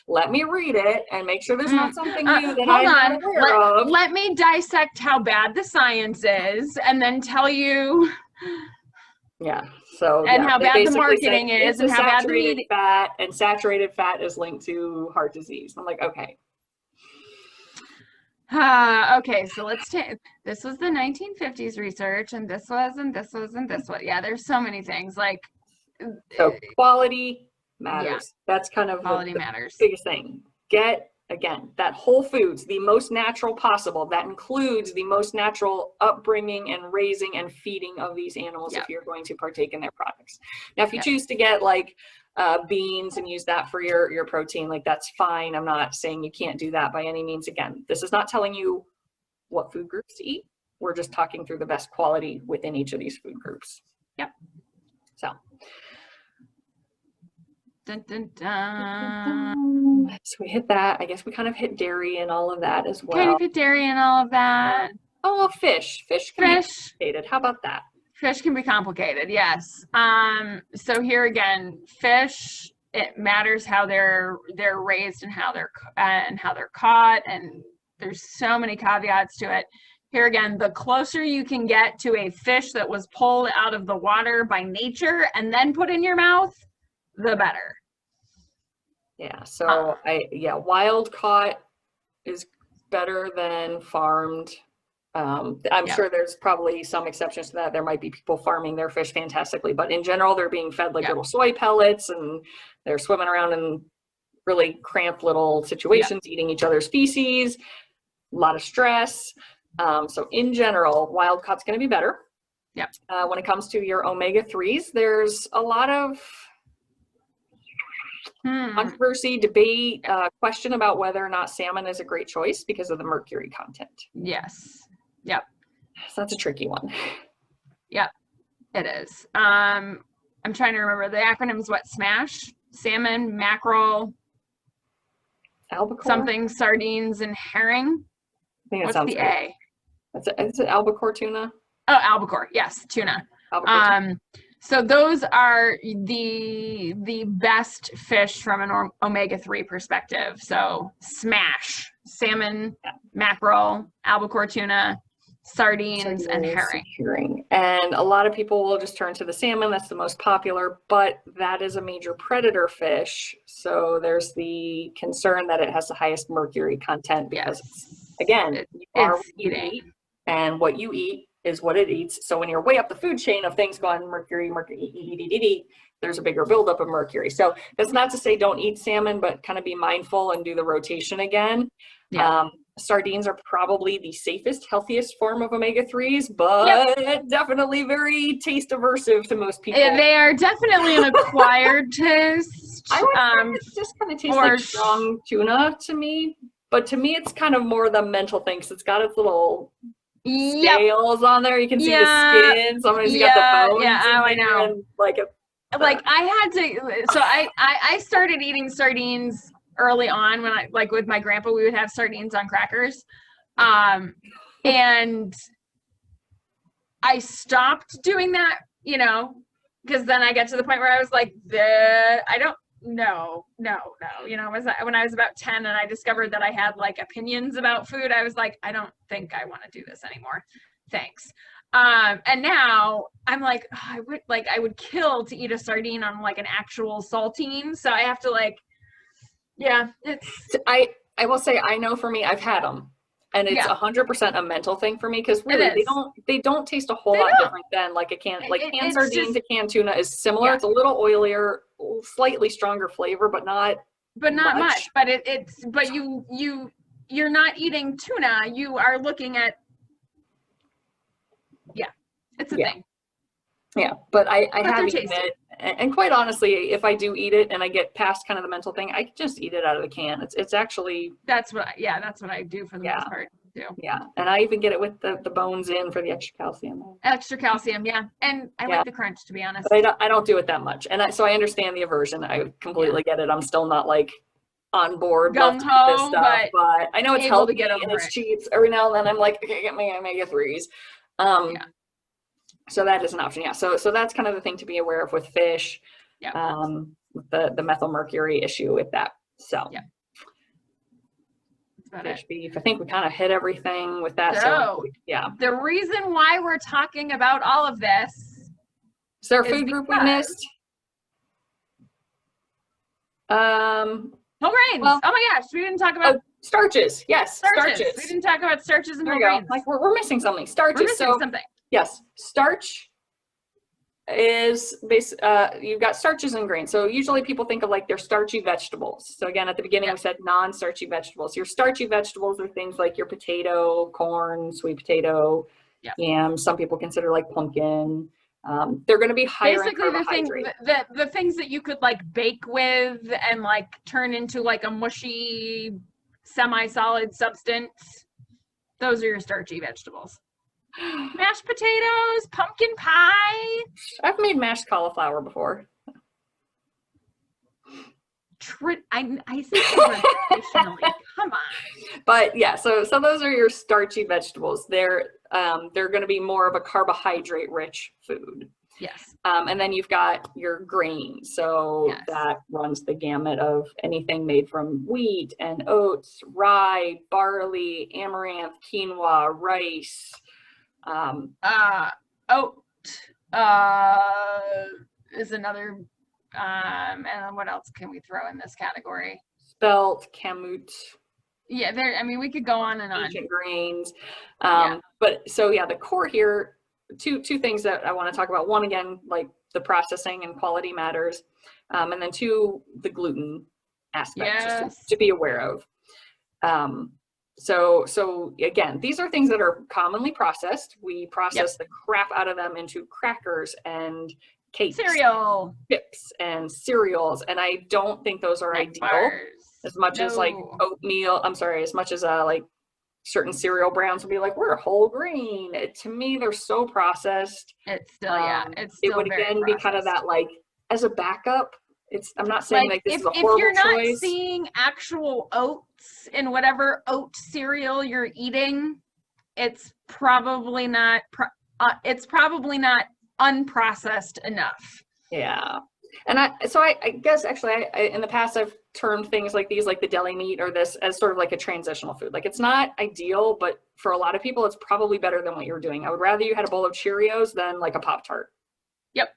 let me read it and make sure there's not something new that I'm not aware of. Let me dissect how bad the science is and then tell you. Yeah. So and how bad the marketing is and how bad the meat fat, and saturated fat is linked to heart disease. I'm like, okay. Okay, so let's take, this was the 1950s research, and this was, and this was, and this was. Yeah, there's so many things. Like, so quality matters. That's kind of quality the matters. biggest thing. Get, again, that whole foods, the most natural possible. That includes the most natural upbringing and raising and feeding of these animals if you're going to partake in their products. Now, if you choose to get like beans and use that for your protein, like that's fine. I'm not saying you can't do that by any means. Again, this is not telling you what food groups to eat. We're just talking through the best quality within each of these food groups. Yep. So. Dun, dun, dun. So we hit that. I guess we kind of hit dairy and all of that as well. Kind of hit dairy and all of that. Oh, well, fish. Fish can be complicated. How about that? Fish can be complicated, yes. So here again, fish, it matters how they're raised and how they're caught, and there's so many caveats to it. Here again, the closer you can get to a fish that was pulled out of the water by nature and then put in your mouth, the better. Yeah. So wild caught is better than farmed. I'm sure there's probably some exceptions to that. There might be people farming their fish fantastically, but in general, they're being fed like little soy pellets, and they're swimming around in really cramped little situations, eating each other's feces, a lot of stress. So in general, wild caught's going to be better. Yep. When it comes to your omega-3s, there's a lot of controversy, debate, question about whether or not salmon is a great choice because of the mercury content. Yes. Yep. So that's a tricky one. Yep, it is. I'm trying to remember the acronyms. What? SMASH, salmon, mackerel, Albacore? something, sardines, and herring. I think that What's sounds the right. A? Is it albacore tuna? Oh, albacore. Yes, tuna. Albacore tuna. So those are the best fish from an omega-3 perspective. So SMASH, salmon, mackerel, albacore tuna, sardines, and herring. And a lot of people will just turn to the salmon. That's the most popular, but that is a major predator fish. So there's the concern that it has the highest mercury content because, again, you are what you eat, and what you eat is what it eats. So when you're way up the food chain of things going mercury, there's a bigger buildup of mercury. So that's not to say don't eat salmon, but kind of be mindful and do the rotation again. Yeah. Sardines are probably the safest, healthiest form of omega-3s, but definitely very taste aversive to most people. They are definitely an acquired taste. I would say it just kind of tastes like strong tuna to me. But to me, it's kind of more the mental thing because it's got its little scales on there. You can see the skin. Sometimes you got the bones. I know. And like I had to. So I started eating sardines early on when I with my grandpa. We would have sardines on crackers, and I stopped doing that. Because then I get to the point where I was like, I don't. No. When I was about 10 and I discovered that I had opinions about food, I was like, I don't think I want to do this anymore. Thanks. And now I'm like, I would kill to eat a sardine on an actual saltine. So I have to it's. I will say, I know for me, I've had them. And it's 100% a mental thing for me because really they don't taste a whole lot different than a can. Canned sardines to canned tuna is similar. It's a little oilier, slightly stronger flavor, but not much. But but you're not eating tuna. You are looking at it's a thing. Yeah, but I have eaten it, and quite honestly, if I do eat it and I get past kind of the mental thing, I just eat it out of the can. It's actually that's what I do for the most part too. Yeah, and I even get it with the bones in for the extra calcium. Extra calcium, and I like the crunch, to be honest. But I don't do it that much, and so I understand the aversion. I completely get it. I'm still not on board love to eat this stuff, but I know it's healthy and it's cheap. Every now and then I'm like, okay, get me omega-3s. So that is an option. Yeah. So that's kind of the thing to be aware of with fish. With the methylmercury issue with that. So fish, beef. I think we kind of hit everything with that. So the reason why we're talking about all of this. Is there a food group we missed? Whole grains. Oh my gosh, we didn't talk about starches. Yes, starches. We didn't talk about starches and whole grains. We're missing something. Starches. We're missing something. Yes, starch is you've got starches and grains. So usually people think of their starchy vegetables. So again, at the beginning we said non-starchy vegetables. Your starchy vegetables are things like your potato, corn, sweet potato, yam. Some people consider pumpkin. They're going to be higher in carbohydrate. The things that you could bake with and turn into a mushy, semi-solid substance. Those are your starchy vegetables. Mashed potatoes, pumpkin pie. I've made mashed cauliflower before. I think traditionally. Come on. But so those are your starchy vegetables. They're going to be more of a carbohydrate rich food. Yes. And then you've got your grains. So that runs the gamut of anything made from wheat and oats, rye, barley, amaranth, quinoa, rice. Oat is another, and what else can we throw in this category? Spelt, kamut. Yeah, we could go on and on. Ancient grains. But the core here, two things that I want to talk about. One, again, the processing and quality matters. And then two, the gluten aspect just to be aware of. So again, these are things that are commonly processed. We process the crap out of them into crackers and cakes, cereal, chips, and cereals. And I don't think those are ideal as much as like oatmeal. I'm sorry, as much as like certain cereal brands will be like, we're whole grain. To me, they're so processed. It's still, it's still it would again be kind of that like as a backup. I'm not saying like this is a horrible choice. If you're not seeing actual oats in whatever oat cereal you're eating, it's probably not unprocessed enough. Yeah. And I guess actually I in the past I've termed things like these, like the deli meat or this, as sort of like a transitional food. Like it's not ideal, but for a lot of people, it's probably better than what you're doing. I would rather you had a bowl of Cheerios than like a Pop-Tart. Yep.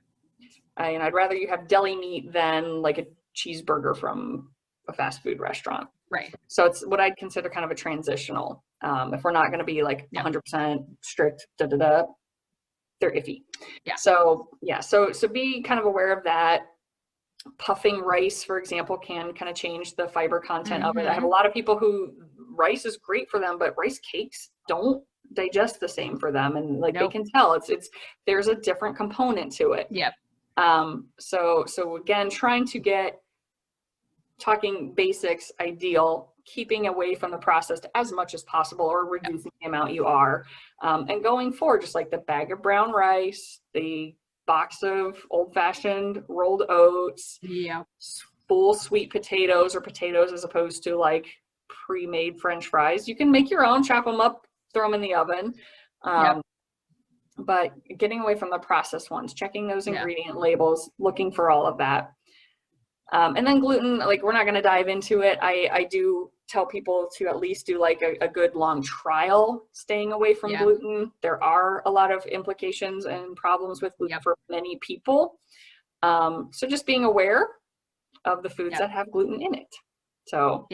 And I'd rather you have deli meat than like a cheeseburger from a fast food restaurant. Right. So it's what I'd consider kind of a transitional. If we're not going to be like 100% strict, they're iffy. Yeah. So be kind of aware of that. Puffing rice, for example, can kind of change the fiber content of it. I have a lot of people who rice is great for them, but rice cakes don't digest the same for them. And like they can tell it's there's a different component to it. Yep. So again, talking basics, ideal, keeping away from the processed as much as possible or reducing the amount you are. And going forward, just like the bag of brown rice, the box of old-fashioned rolled oats, full sweet potatoes or potatoes as opposed to like pre-made French fries. You can make your own, chop them up, throw them in the oven. But getting away from the processed ones, checking those ingredient labels, looking for all of that. And then gluten, like we're not going to dive into it. I do tell people to at least do like a good long trial staying away from gluten. There are a lot of implications and problems with gluten for many people. So just being aware of the foods that have gluten in it. So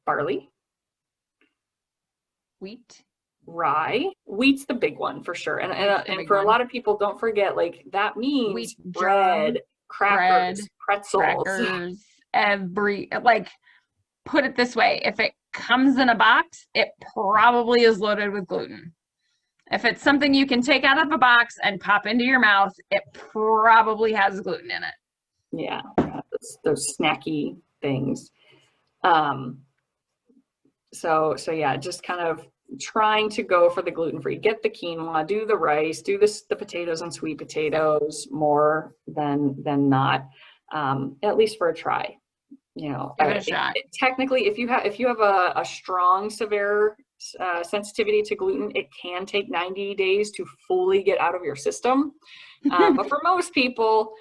barley, wheat, rye. Wheat's the big one for sure. And for a lot of people, don't forget, like that means wheat, bread, crackers, pretzels, put it this way, if it comes in a box, it probably is loaded with gluten. If it's something you can take out of a box and pop into your mouth, it probably has gluten in it. Yeah, those snacky things. So yeah, just kind of trying to go for the gluten-free. Get the quinoa, do the rice, do the potatoes and sweet potatoes more than not, at least for a try. You know, give it a shot. Technically, if you have a strong, severe sensitivity to gluten, it can take 90 days to fully get out of your system. But for most people,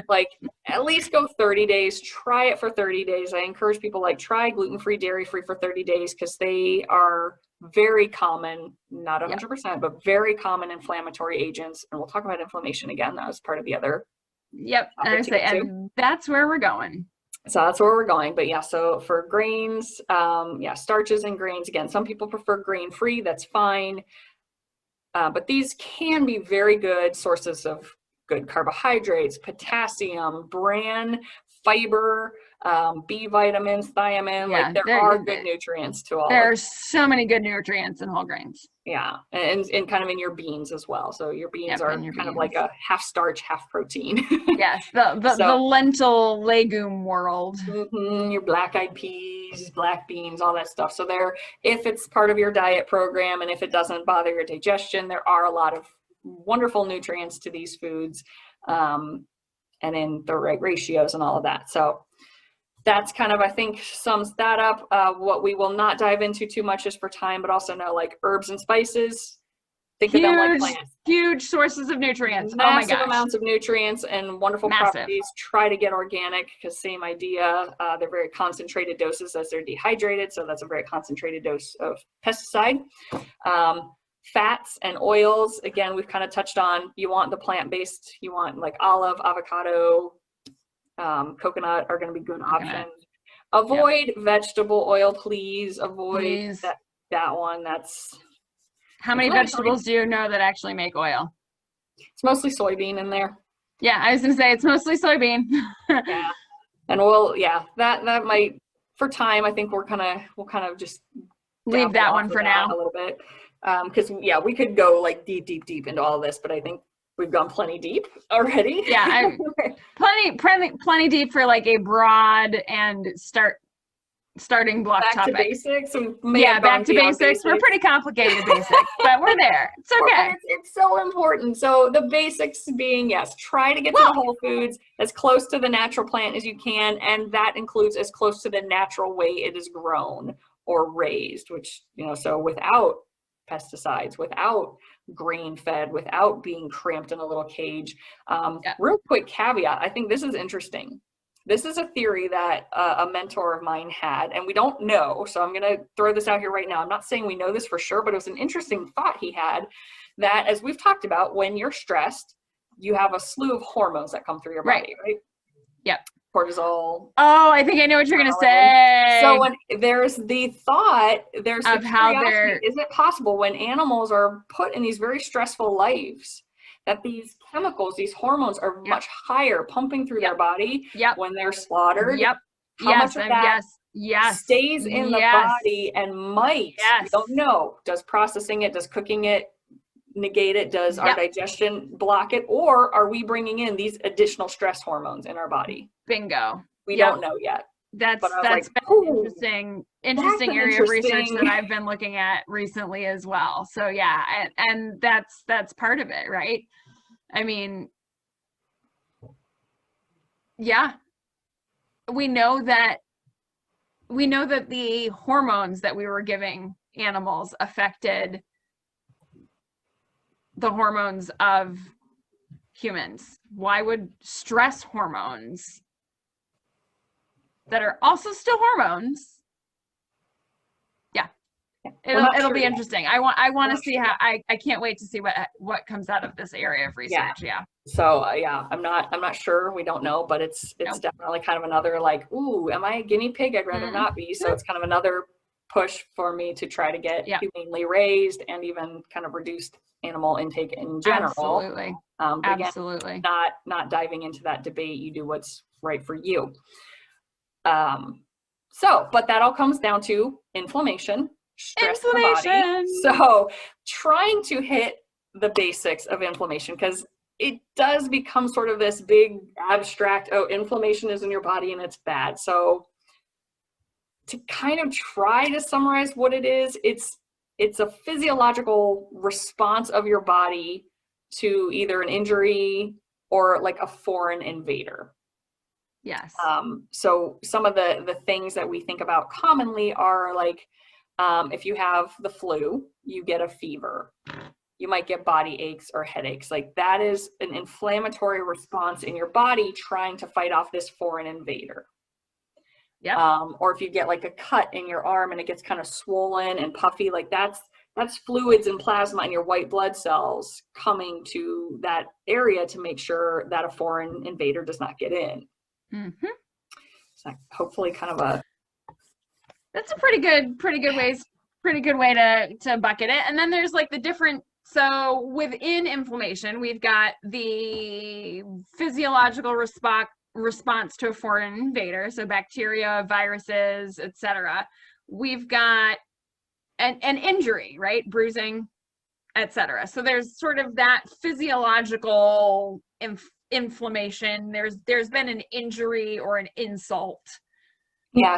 like at least go 30 days, try it for 30 days. I encourage people like try gluten-free, dairy-free for 30 days because they are very common, not 100%, but very common inflammatory agents. And we'll talk about inflammation again. That was part of the other. And that's where we're going. So that's where we're going. But yeah, so for grains, starches and grains, again, some people prefer grain-free, that's fine. But these can be very good sources of good carbohydrates, potassium, bran, fiber, B vitamins, thiamine. Like there are good nutrients to all. There's so many good nutrients in whole grains. Yeah, and kind of in your beans as well. So your beans are kind of like a half starch, half protein. Yes, the lentil legume world. Your black-eyed peas, black beans, all that stuff. So if it's part of your diet program and if it doesn't bother your digestion, there are a lot of wonderful nutrients to these foods, and in the right ratios and all of that. So that's kind of, I think, sums that up. What we will not dive into too much is for time, but also know like herbs and spices. Think of them like plants. Huge sources of nutrients. Massive amounts of nutrients and wonderful properties. Try to get organic because same idea. They're very concentrated doses as they're dehydrated. So that's a very concentrated dose of pesticide. Fats and oils, again, we've kind of touched on, you want the plant-based, you want like olive, avocado, coconut are going to be good options. Avoid vegetable oil, please. Avoid that one. That's how many vegetables do you know that actually make oil? It's mostly soybean in there. Yeah, I was going to say it's mostly soybean. Yeah. And that might, for time, I think we'll kind of just Leave that one for now a little bit. Because we could go like deep into all of this, but I think we've gone plenty deep already. Yeah, plenty deep for like a broad and starting block back topic. To basics. Back to basics. We're pretty complicated basics, but we're there. It's okay. It's so important. So the basics being, yes, try to get to the whole foods as close to the natural plant as you can, and that includes as close to the natural way it is grown or raised, which, so without pesticides, without grain fed, without being cramped in a little cage. Real quick caveat, I think this is interesting. This is a theory that a mentor of mine had, and we don't know, so I'm going to throw this out here right now. I'm not saying we know this for sure, but it was an interesting thought he had, that as we've talked about, when you're stressed, you have a slew of hormones that come through your body, right? Yep. Cortisol. Oh, I think I know what you're going to say. So when there's the thought, there's of the how curiosity, is it possible when animals are put in these very stressful lives that these chemicals, these hormones are much higher pumping through their body when they're slaughtered? How much of that stays in the body and might, we don't know, does processing it, does cooking it negate it, does our digestion block it, or are we bringing in these additional stress hormones in our body? Bingo. We don't know yet. That's been interesting area of research that I've been looking at recently as well. So and that's part of it, right? I mean, we know that the hormones that we were giving animals affected the hormones of humans. Why would stress hormones that are also still hormones? It'll be interesting. I want to see how. I can't wait to see what comes out of this area of research. So I'm not sure. We don't know, but it's definitely kind of another like, ooh, am I a guinea pig? I'd rather not be. So it's kind of another push for me to try to get humanely raised and even kind of reduced animal intake in general. Absolutely. Absolutely. Again, not diving into that debate. You do what's right for you. But that all comes down to inflammation. Stress in the body. So trying to hit the basics of inflammation, because it does become sort of this big abstract, inflammation is in your body and it's bad. So to kind of try to summarize what it is, it's a physiological response of your body to either an injury or like a foreign invader. Yes. So some of the things that we think about commonly are like, if you have the flu, you get a fever, you might get body aches or headaches. Like that is an inflammatory response in your body trying to fight off this foreign invader. Or if you get like a cut in your arm and it gets kind of swollen and puffy, like that's fluids and plasma in your white blood cells coming to that area to make sure that a foreign invader does not get in. So hopefully kind of that's a pretty good way to bucket it. And then there's like the different, so within inflammation, we've got the physiological response to a foreign invader, so bacteria, viruses, etc. We've got an injury, right? Bruising, etc. So there's sort of that physiological inflammation. There's been an injury or an insult.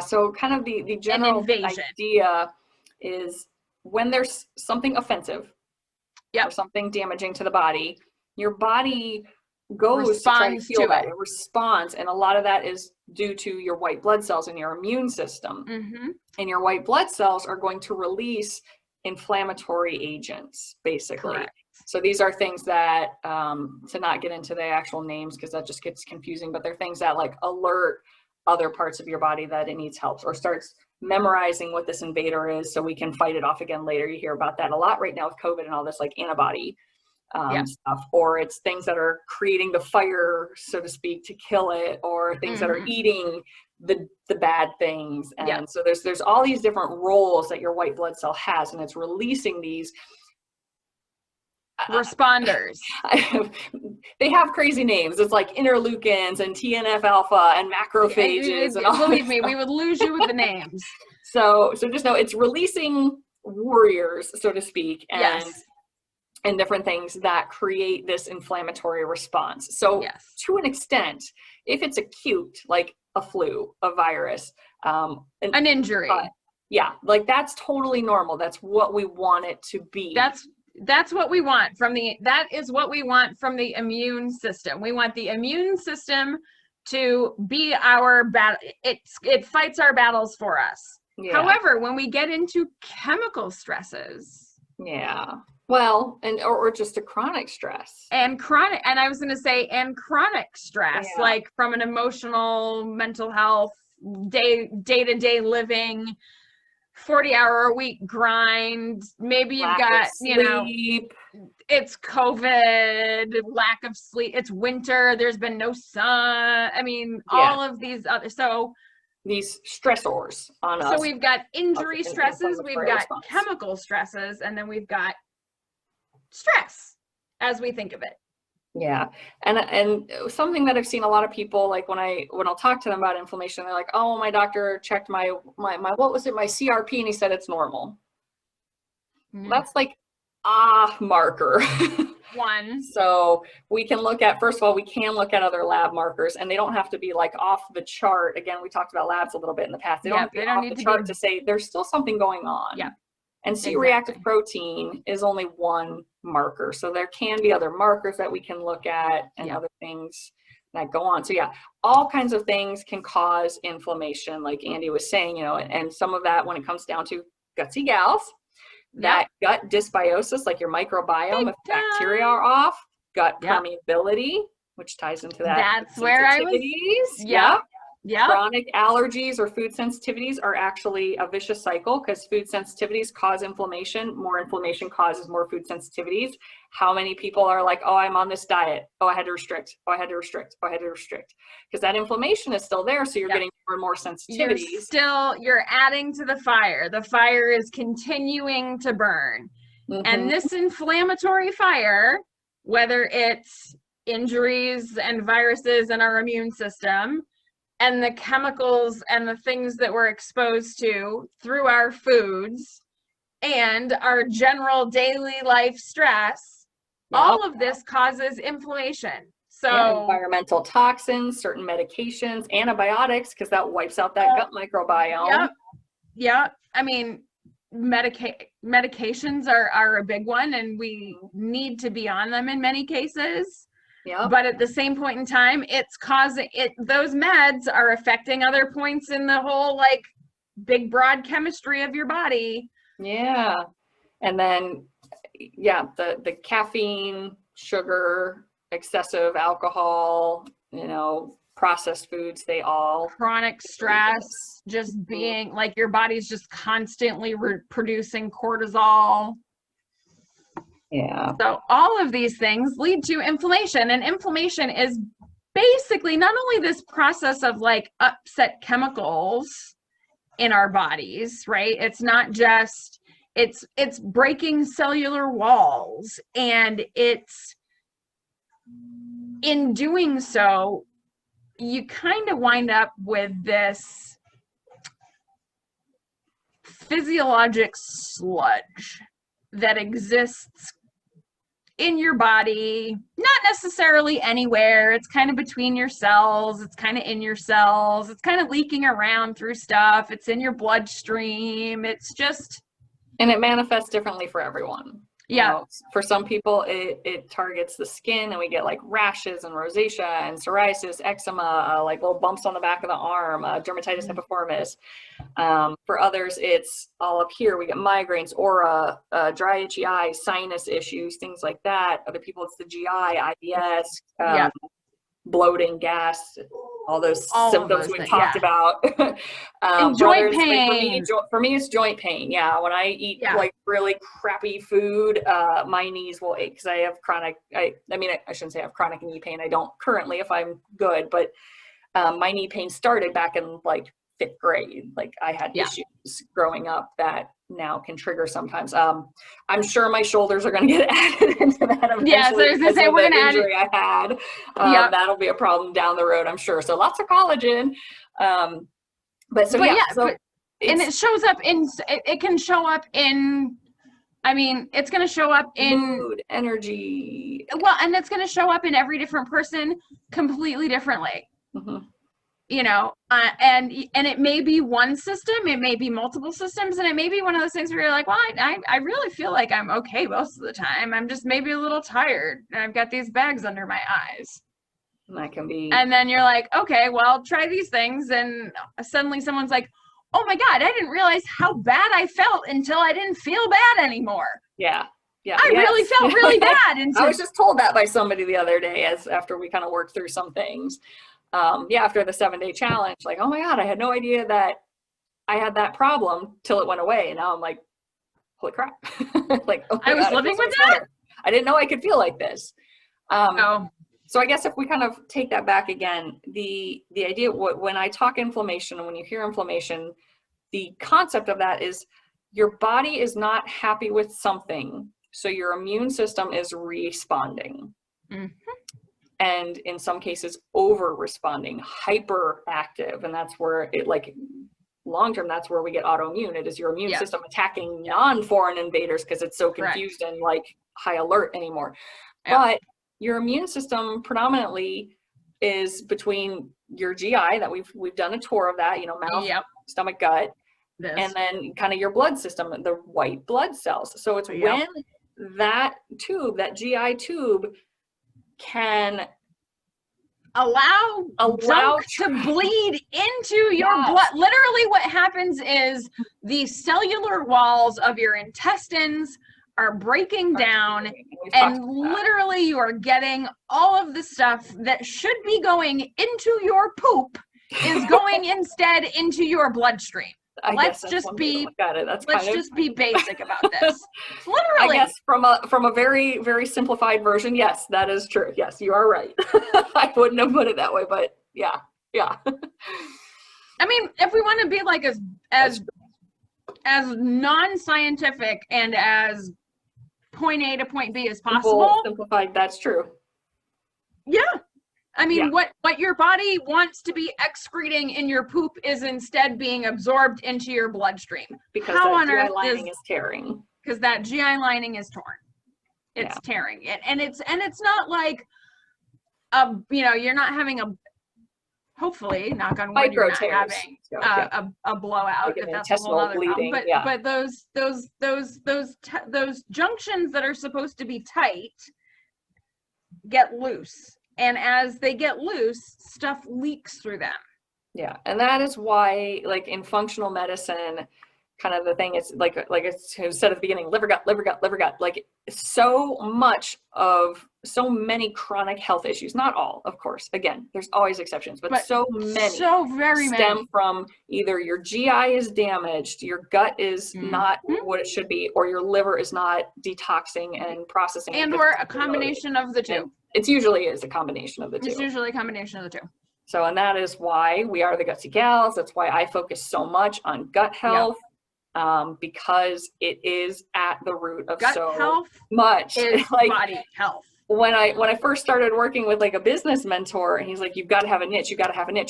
So kind of the general idea is when there's something offensive or something damaging to the body, your body goes to try to heal that. It responds, and a lot of that is due to your white blood cells and your immune system. And your white blood cells are going to release inflammatory agents, basically. Correct. So these are things that, to not get into the actual names because that just gets confusing, but they're things that like alert other parts of your body that it needs help, or starts memorizing what this invader is so we can fight it off again later. You hear about that a lot right now with COVID and all this like antibody stuff, or it's things that are creating the fire, so to speak, to kill it, or things that are eating the bad things. And so there's all these different roles that your white blood cell has, and it's releasing these. responders. They have crazy names. It's like interleukins and TNF alpha and macrophages and all. Believe me, we would lose you with the names. So just know it's releasing warriors, so to speak, and different things that create this inflammatory response. So to an extent, if it's acute, like a flu, a virus, an injury, like that's totally normal. That's what we want it to be. That's what we want that is what we want from the immune system. We want the immune system to be our battle. It fights our battles for us. However, when we get into chemical stresses, well, or just a chronic stress and I was going to say chronic stress, like from an emotional, mental health, day-to-day living, 40-hour-a-week grind. Maybe you've got, it's COVID, lack of sleep. It's winter. There's been no sun. I mean, all of these other, these stressors on us. So we've got injury stresses, we've got chemical stresses, and then we've got stress as we think of it. And something that I've seen a lot of people, like when I'll talk to them about inflammation, they're like, oh, my doctor checked my what was it, my CRP, and he said it's normal. That's like marker. One. So we can look at, first of all, we can look at other lab markers, and they don't have to be like off the chart. Again, we talked about labs a little bit in the past. They don't have to be off the chart to say there's still something going on. And C-reactive protein is only one marker. So there can be other markers that we can look at and other things that go on. So all kinds of things can cause inflammation, like Andee was saying, and some of that, when it comes down to gutsy gals, that gut dysbiosis, like your microbiome, if bacteria are off, gut permeability, which ties into that. That's where I was. Chronic allergies or food sensitivities are actually a vicious cycle, because food sensitivities cause inflammation. More inflammation causes more food sensitivities. How many people are like, oh, I'm on this diet. Oh, I had to restrict. Oh, I had to restrict. Oh, I had to restrict. Because that inflammation is still there. So you're getting more and more sensitivities. You're adding to the fire. The fire is continuing to burn. And this inflammatory fire, whether it's injuries and viruses in our immune system, and the chemicals and the things that we're exposed to through our foods and our general daily life stress, all of this causes inflammation. So environmental toxins, certain medications, antibiotics, because that wipes out that gut microbiome. I mean, medications are a big one, and we need to be on them in many cases. But at the same point in time, it's causing those meds are affecting other points in the whole like big broad chemistry of your body. And then the caffeine, sugar, excessive alcohol, processed foods, they all chronic stress, just being like your body's just constantly producing cortisol. So all of these things lead to inflammation, and inflammation is basically not only this process of like upset chemicals in our bodies, right? It's not just, it's breaking cellular walls, and it's, in doing so, you kind of wind up with this physiologic sludge that exists in your body, not necessarily anywhere. It's kind of between your cells. It's kind of in your cells. It's kind of leaking around through stuff. It's in your bloodstream. It's just... And it manifests differently for everyone. For some people, it targets the skin, and we get like rashes and rosacea and psoriasis, eczema, like little bumps on the back of the arm, dermatitis herpetiformis. For others, it's all up here. We get migraines, aura, dry, itchy eyes, sinus issues, things like that. Other people, it's the GI, IBS, bloating, gas, all those symptoms we've talked about. And joint pain. Like for me, it's joint pain. When I eat like really crappy food, my knees will ache because I have chronic, I shouldn't say I have chronic knee pain. I don't currently if I'm good, but my knee pain started back in like fifth grade. Like I had issues growing up that now can trigger sometimes. I'm sure my shoulders are going to get added into that eventually. Yeah, so I was going to say, we're going to add it. I had. That'll be a problem down the road, I'm sure. So lots of collagen. And it shows up it can show up in, I mean, it's going to show up in mood, energy. Well, and it's going to show up in every different person completely differently. Mm-hmm. You know, and it may be one system, it may be multiple systems, and it may be one of those things where you're like, well, I really feel like I'm okay most of the time. I'm just maybe a little tired, and I've got these bags under my eyes. And that can be. And then you're like, okay, well, try these things, and suddenly someone's like, oh my God, I didn't realize how bad I felt until I didn't feel bad anymore. Yeah. Yeah. I really felt really bad. I was just told that by somebody the other day after we kind of worked through some things. After the 7-day challenge, like, oh my God, I had no idea that I had that problem till it went away. And now I'm like, holy crap. Like, oh I was living with that. I didn't know I could feel like this. So I guess if we kind of take that back again, the idea, when I talk inflammation and when you hear inflammation, the concept of that is your body is not happy with something. So your immune system is responding. Mm-hmm. And in some cases, over responding, hyperactive. And that's where it, like, long term, that's where we get autoimmune. It is your immune system attacking non-foreign invaders because it's so confused and like high alert anymore. But your immune system predominantly is between your GI, that we've done a tour of that, mouth, stomach, gut, and then kind of your blood system, the white blood cells. So it's when that GI tube can allow junk to bleed into your blood. Literally what happens is the cellular walls of your intestines are breaking down, and literally you are getting all of the stuff that should be going into your poop is going instead into your bloodstream. Let's just be basic about this. Literally. I guess from a very, very simplified version, yes, that is true. Yes, you are right. I wouldn't have put it that way, but yeah. I mean, if we want to be like as non-scientific and as point A to point B as possible. Simplified, that's true. Yeah. I mean, what your body wants to be excreting in your poop is instead being absorbed into your bloodstream. Because that GI lining is tearing. Because that GI lining is torn. It's tearing it, and it's not like you're not having hopefully, knock on wood, you're not having a blowout. Like if that's a whole other problem. But those junctions that are supposed to be tight get loose. And as they get loose, stuff leaks through them. Yeah. And that is why, like, in functional medicine, kind of the thing is like it's said at the beginning, liver gut, like so many chronic health issues, not all, of course, again, there's always exceptions, but so very many from either your GI is damaged, your gut is not what it should be, or your liver is not detoxing and processing. And or a combination of the two. And it usually is a combination of the two. It's usually a combination of the two. So, and that is why we are the Gutsy Gals. That's why I focus so much on gut health. Because it is at the root of gut so health much. Is like body health. When I first started working with like a business mentor, and he's like, you've got to have a niche.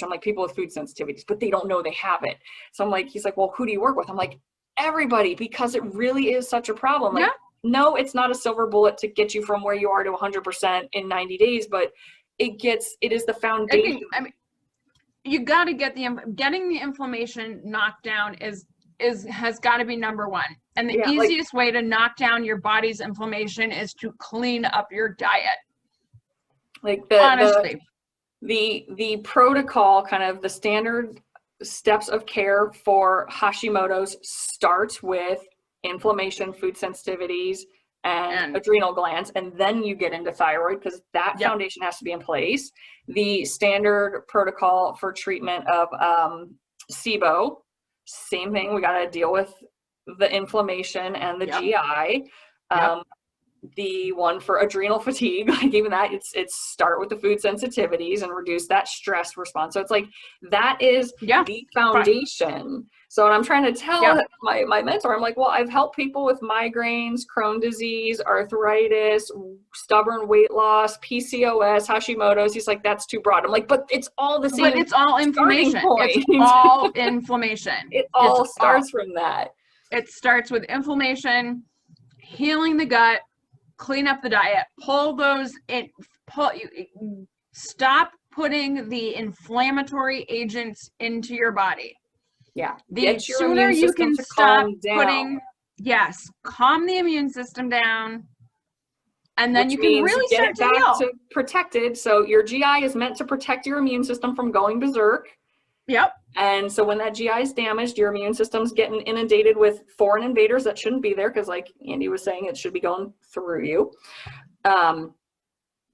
I'm like, people with food sensitivities, but they don't know they have it. So I'm like, he's like, well, who do you work with? I'm like, everybody, because it really is such a problem. Like, no, it's not a silver bullet to get you from where you are to 100% in 90 days, but it is the foundation. I mean, you got to get getting the inflammation knocked down has got to be number one. And the easiest way to knock down your body's inflammation is to clean up your diet. Like honestly, the protocol, kind of the standard steps of care for Hashimoto's starts with inflammation, food sensitivities, and adrenal glands, and then you get into thyroid, because that foundation has to be in place. The standard protocol for treatment of SIBO, same thing. We got to deal with the inflammation and the GI. the one for adrenal fatigue, like even that, it's start with the food sensitivities and reduce that stress response. So it's like, that is the foundation. So what I'm trying to tell my mentor, I'm like, well, I've helped people with migraines, Crohn's disease, arthritis, stubborn weight loss, PCOS, Hashimoto's. He's like, that's too broad. I'm like, but it's all the same. But it's all inflammation. It's all inflammation. It all starts from that. It starts with inflammation, healing the gut, clean up the diet, stop putting the inflammatory agents into your body. Yeah. The sooner you can stop putting, calm the immune system down, and then you can really start to heal. To protected. So your GI is meant to protect your immune system from going berserk. Yep. And so when that GI is damaged, your immune system's getting inundated with foreign invaders that shouldn't be there, because like Andee was saying, it should be going through you.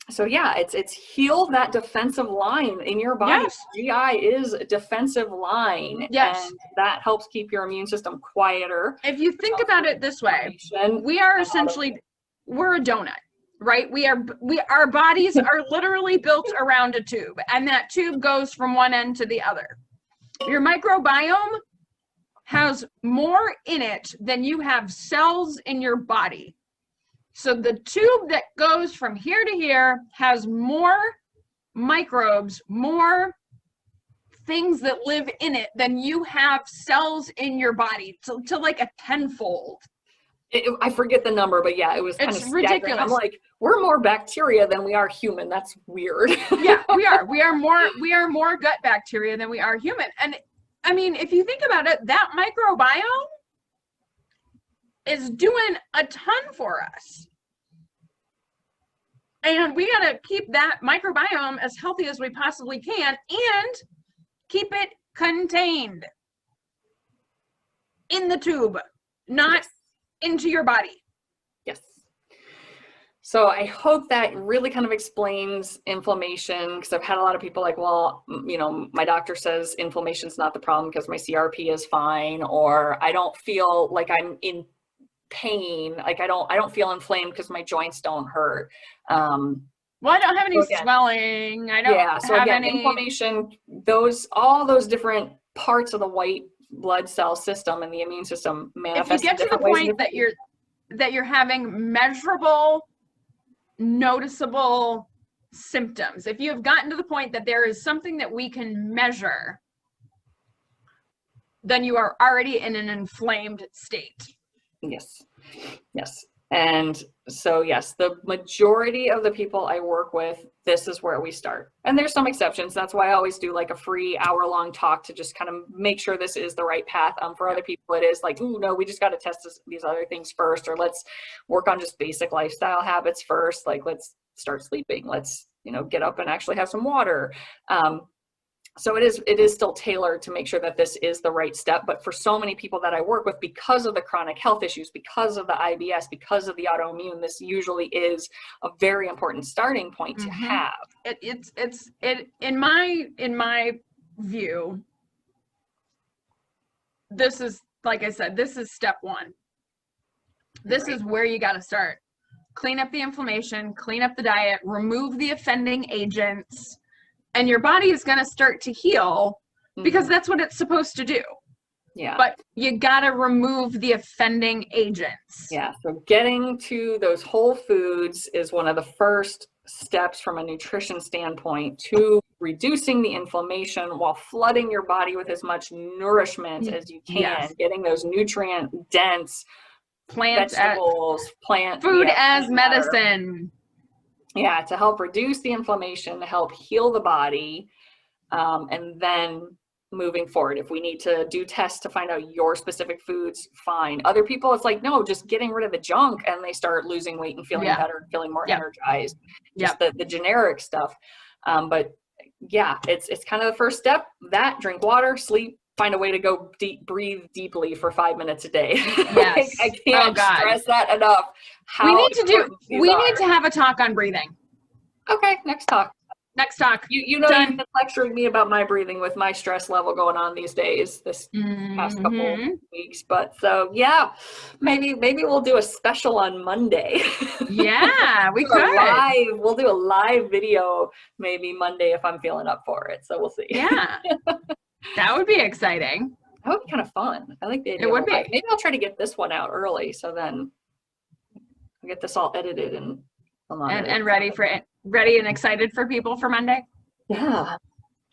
So yeah, it's heal that defensive line in your body. Yes. GI is a defensive line. Yes. And that helps keep your immune system quieter. If you think about it this way, we are essentially, we're a donut, right? Our bodies are literally built around a tube, and that tube goes from one end to the other. Your microbiome has more in it than you have cells in your body. So the tube that goes from here to here has more microbes, more things that live in it than you have cells in your body, to like a tenfold. I forget the number, but yeah, it was kind of ridiculous. I'm like, we're more bacteria than we are human. That's weird. Yeah, we are. We are more gut bacteria than we are human. And I mean, if you think about it, that microbiome is doing a ton for us. And we got to keep that microbiome as healthy as we possibly can, and keep it contained in the tube, not into your body. Yes. So I hope that really kind of explains inflammation, because I've had a lot of people like, well, you know, my doctor says inflammation's not the problem because my CRP is fine, or I don't feel like I'm in pain, like I don't feel inflamed because my joints don't hurt. Well, I don't have any swelling. I don't have any inflammation. All those different parts of the white blood cell system and the immune system manifest. If you get to the point that you're having measurable, noticeable symptoms, if you have gotten to the point that there is something that we can measure, then you are already in an inflamed state. Yes. Yes. And so, yes, the majority of the people I work with, this is where we start. And there's some exceptions. That's why I always do like a free hour-long talk to just kind of make sure this is the right path. For other people, it is like, ooh, no, we just got to test these other things first, or let's work on just basic lifestyle habits first. Like, let's start sleeping. Let's, get up and actually have some water. So it is still tailored to make sure that this is the right step. But for so many people that I work with, because of the chronic health issues, because of the IBS, because of the autoimmune, this usually is a very important starting point to have. It's in my view, this is, like I said, this is step one. This is where you got to start. Clean up the inflammation, clean up the diet, remove the offending agents, and your body is going to start to heal, because that's what it's supposed to do. Yeah. But you got to remove the offending agents. Yeah. So getting to those whole foods is one of the first steps from a nutrition standpoint to reducing the inflammation while flooding your body with as much nourishment as you can, getting those nutrient dense vegetables, food as medicine. Yeah, to help reduce the inflammation, to help heal the body. And then moving forward, if we need to do tests to find out your specific foods, fine. Other people, it's like, no, just getting rid of the junk, and they start losing weight and feeling better and feeling more energized. Just the generic stuff. But yeah, it's kind of the first step. That, drink water, sleep, find a way to go breathe deeply for 5 minutes a day. Yes. I can't stress that enough. We need to have a talk on breathing. Okay, next talk. Next talk. You know, Done. you've been lecturing me about my breathing with my stress level going on these days, this past couple weeks. But so yeah, maybe we'll do a special on Monday. Yeah, we could. We'll do a live video maybe Monday if I'm feeling up for it. So we'll see. Yeah, that would be exciting. That would be kind of fun. I like the idea. It would be. Maybe I'll try to get this one out early, so then I'll get this all edited and ready and excited for people for Monday. Yeah.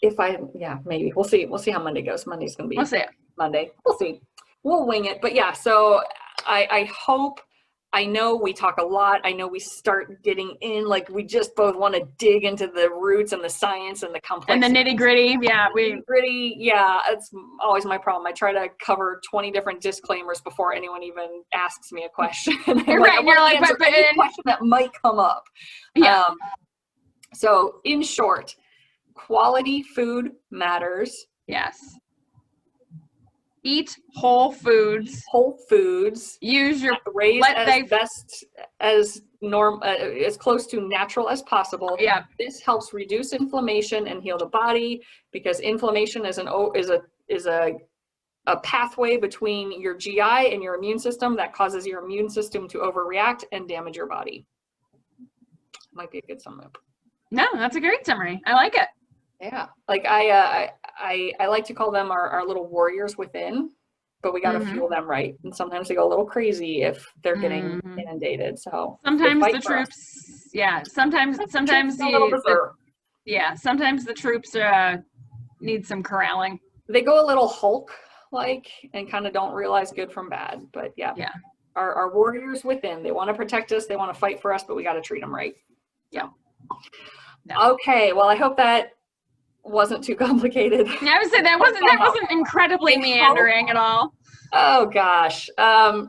Maybe we'll see how Monday goes. Monday's gonna be. We'll see. Monday. We'll see. We'll wing it. But yeah, so I hope. I know we talk a lot. I know we start getting in, like we just both want to dig into the roots and the science and the complex and the nitty gritty. Yeah, gritty. Yeah, it's always my problem. I try to cover 20 different disclaimers before anyone even asks me a question. You're right. And you're like, but any question that might come up. Yeah. So in short, quality food matters. Yes. Eat whole foods. Whole foods. Use your raise as best as as close to natural as possible. Yeah. This helps reduce inflammation and heal the body, because inflammation is a pathway between your GI and your immune system that causes your immune system to overreact and damage your body. Might be a good summary. No, that's a great summary. I like it. Yeah, like I like to call them our little warriors within, but we got to fuel them right. And sometimes they go a little crazy if they're getting inundated. So sometimes the troops, sometimes sometimes the troops need some corralling. They go a little Hulk-like and kind of don't realize good from bad. But yeah. Our warriors within, they want to protect us, they want to fight for us, but we got to treat them right. Yeah. No. Okay, well, I hope that wasn't too complicated. Yeah, I would say that wasn't incredibly meandering at all. Oh gosh.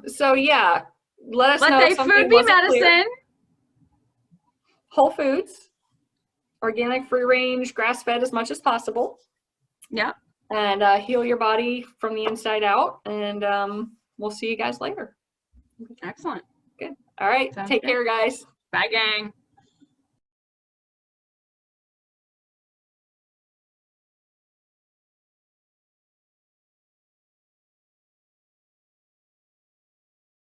So yeah, let us know if something food be medicine. Clear. Whole foods, organic, free range, grass fed as much as possible. Yeah. And heal your body from the inside out. And we'll see you guys later. Excellent. Good. All right. Take care, guys. Bye, gang.